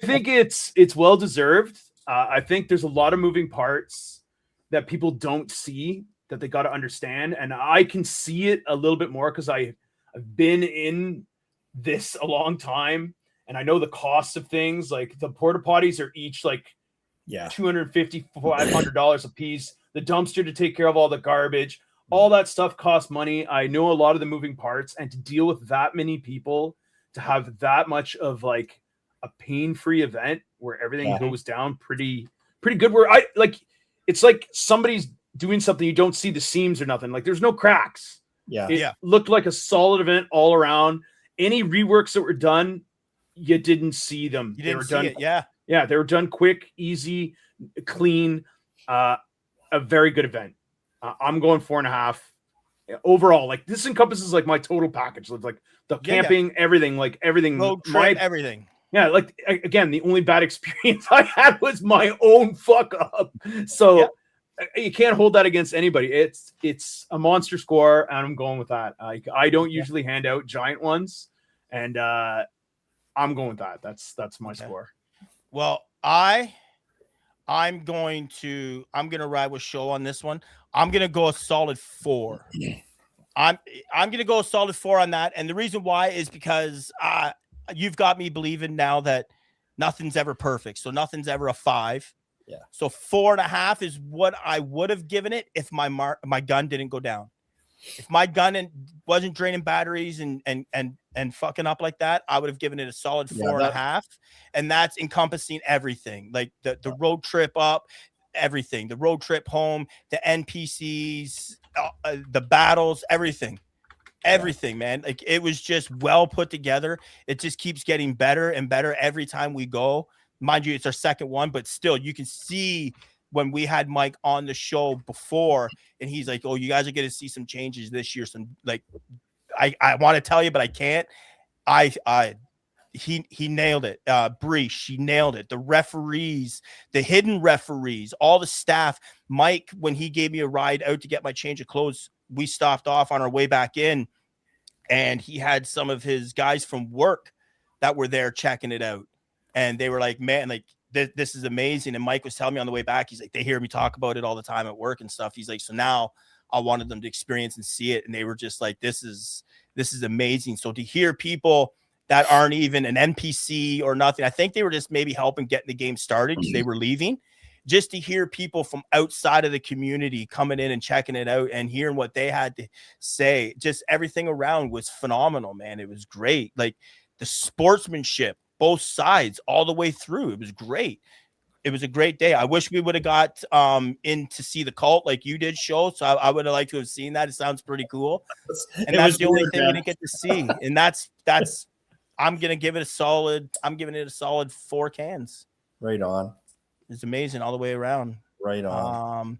B: think it's well deserved. I think there's a lot of moving parts that people don't see that they got to understand, and I can see it a little bit more because I've been in this a long time, and I know the cost of things. Like the porta potties are each like $250, $500 a piece. The dumpster to take care of all the garbage, all that stuff costs money. I know a lot of the moving parts, and to deal with that many people, to have that much of like a pain-free event where everything goes down pretty good. Where it's like somebody's doing something, you don't see the seams or nothing. Like there's no cracks. It looked like a solid event all around. Any reworks that were done, you didn't see them.
A: They were
B: done.
A: Yeah,
B: they were done quick, easy, clean. A very good event. I'm going 4.5 overall. Like this encompasses like my total package. Like the camping, everything,
A: road trip, everything.
B: Yeah, like again, the only bad experience I had was my own fuck up. So you can't hold that against anybody. It's a monster score, and I'm going with that. I don't usually hand out giant ones, and I'm going with that. That's my score.
A: Well, I'm going to ride with Show on this one. I'm gonna go a solid 4. I'm gonna go a solid 4 on that, and the reason why is because you've got me believing now that nothing's ever perfect, so nothing's ever a 5.
C: Yeah.
A: So 4.5 is what I would have given it if my gun didn't go down. If my gun wasn't draining batteries and fucking up like that, I would have given it a solid 4.5. And that's encompassing everything, like the road trip up, everything, the road trip home, the NPCs, the battles, everything, man. Like it was just well put together. It just keeps getting better and better every time we go. Mind you, it's our second one, but still, you can see when we had Mike on the show before, and he's like, "Oh, you guys are going to see some changes this year." Some like, I want to tell you, but I can't. He nailed it. Bree, she nailed it. The referees, the hidden referees, all the staff. Mike, when he gave me a ride out to get my change of clothes, we stopped off on our way back in, and he had some of his guys from work that were there checking it out. And they were like, man, like this is amazing. And Mike was telling me on the way back, he's like, they hear me talk about it all the time at work and stuff. He's like, so now I wanted them to experience and see it. And they were just like, this is amazing. So to hear people that aren't even an NPC or nothing, I think they were just maybe helping getting the game started because they were leaving. Just to hear people from outside of the community coming in and checking it out and hearing what they had to say, just everything around was phenomenal, man. It was great. Like the sportsmanship, both sides all the way through. It was great. It was a great day. I wish we would have got in to see the cult like you did, Show. So I would have liked to have seen that. It sounds pretty cool. And that's the only thing we didn't get to see. And that's I'm gonna give it a solid. I'm giving it a solid 4 cans.
C: Right on.
A: It's amazing all the way around.
C: Right on.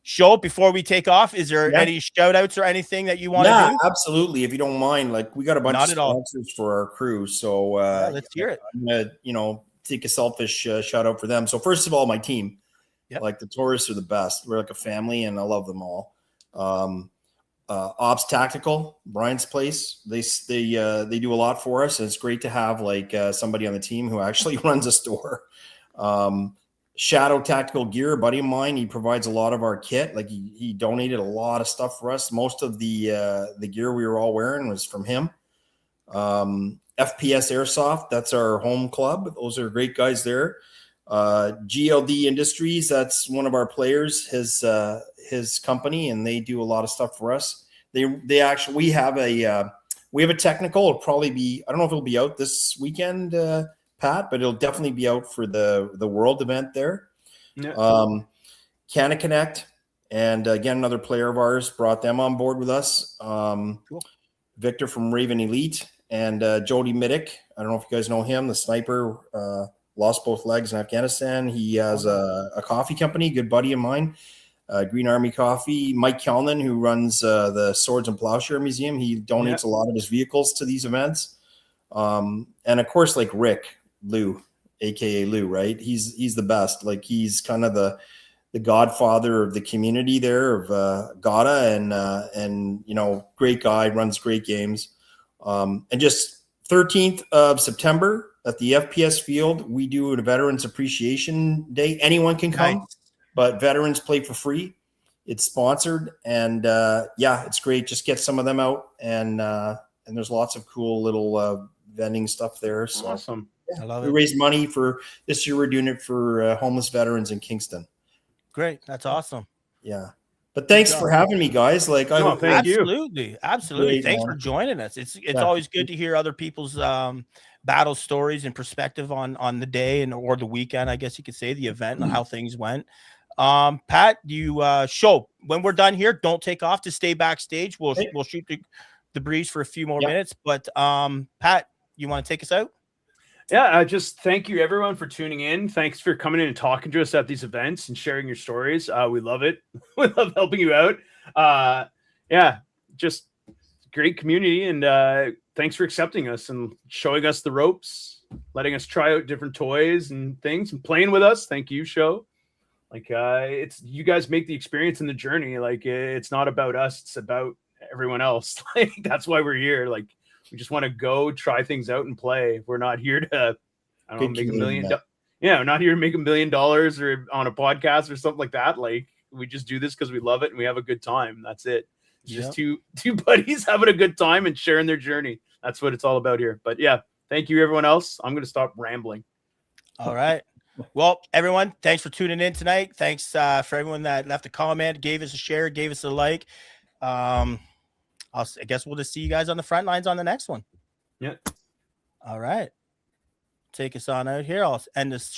A: Show, before we take off, is there any shout outs or anything that you want to do?
C: Absolutely. If you don't mind, like we got a bunch of sponsors for our crew. So
A: let's hear it.
C: I'm gonna, take a selfish shout out for them. So first of all, my team, like the tourists are the best. We're like a family and I love them all. Ops Tactical, Brian's place. They do a lot for us. And it's great to have like somebody on the team who actually runs a store. Shadow Tactical Gear, a buddy of mine, he provides a lot of our kit. Like he donated a lot of stuff for us. Most of the gear we were all wearing was from him. FPS Airsoft, that's our home club. Those are great guys there. GLD Industries, that's one of our players, his company, and they do a lot of stuff for us. They actually, we have a technical. It'll probably be, I don't know if it'll be out this weekend, Pat, but it'll definitely be out for the world event there. Yeah. Canna Connect, and again, another player of ours, brought them on board with us. Cool. Victor from Raven Elite, and Jody Middick. I don't know if you guys know him, the sniper, lost both legs in Afghanistan. He has a coffee company, good buddy of mine, Green Army Coffee. Mike Kellnan, who runs the Swords and Plowshare Museum, he donates a lot of his vehicles to these events. And of course, like Rick Lou, aka Lou, right? He's the best. Like, he's kind of the godfather of the community there of Gata, and you know, great guy, runs great games. And just 13th of September at the FPS Field, we do a Veterans Appreciation Day. Anyone can come, but veterans play for free. It's sponsored, and yeah, it's great. Just get some of them out, and there's lots of cool little vending stuff there. So
B: awesome.
C: Yeah, I love it. We raised money for this year. We're doing it for homeless veterans in Kingston.
A: Great. That's awesome.
C: Yeah. But thanks for having me, guys. Like,
B: thank you.
A: Absolutely. Great, thanks for joining us. It's always good to hear other people's battle stories and perspective on the day or the weekend, I guess you could say, the event and how things went. Pat, you show when we're done here, don't take off, to stay backstage. We'll shoot the breeze for a few more minutes. But Pat, you want to take us out?
B: Yeah, just thank you everyone for tuning in. Thanks for coming in and talking to us at these events and sharing your stories. We love it. We love helping you out. Yeah, just great community, and thanks for accepting us and showing us the ropes, letting us try out different toys and things and playing with us. Thank you, show. Like, it's you guys make the experience and the journey. Like, it's not about us, it's about everyone else. Like, that's why we're here. Like, we just want to go try things out and play. We're not here to, I don't know, make $1 million. Yeah, we're not here to make $1 million or on a podcast or something like that. Like, we just do this because we love it and we have a good time. That's it. It's just two buddies having a good time and sharing their journey. That's what it's all about here. But yeah, thank you everyone else. I'm going to stop rambling.
A: All right. Well, everyone, thanks for tuning in tonight. Thanks for everyone that left a comment, gave us a share, gave us a like. I guess we'll just see you guys on the front lines on the next one.
B: Yeah.
A: All right. Take us on out here. I'll end this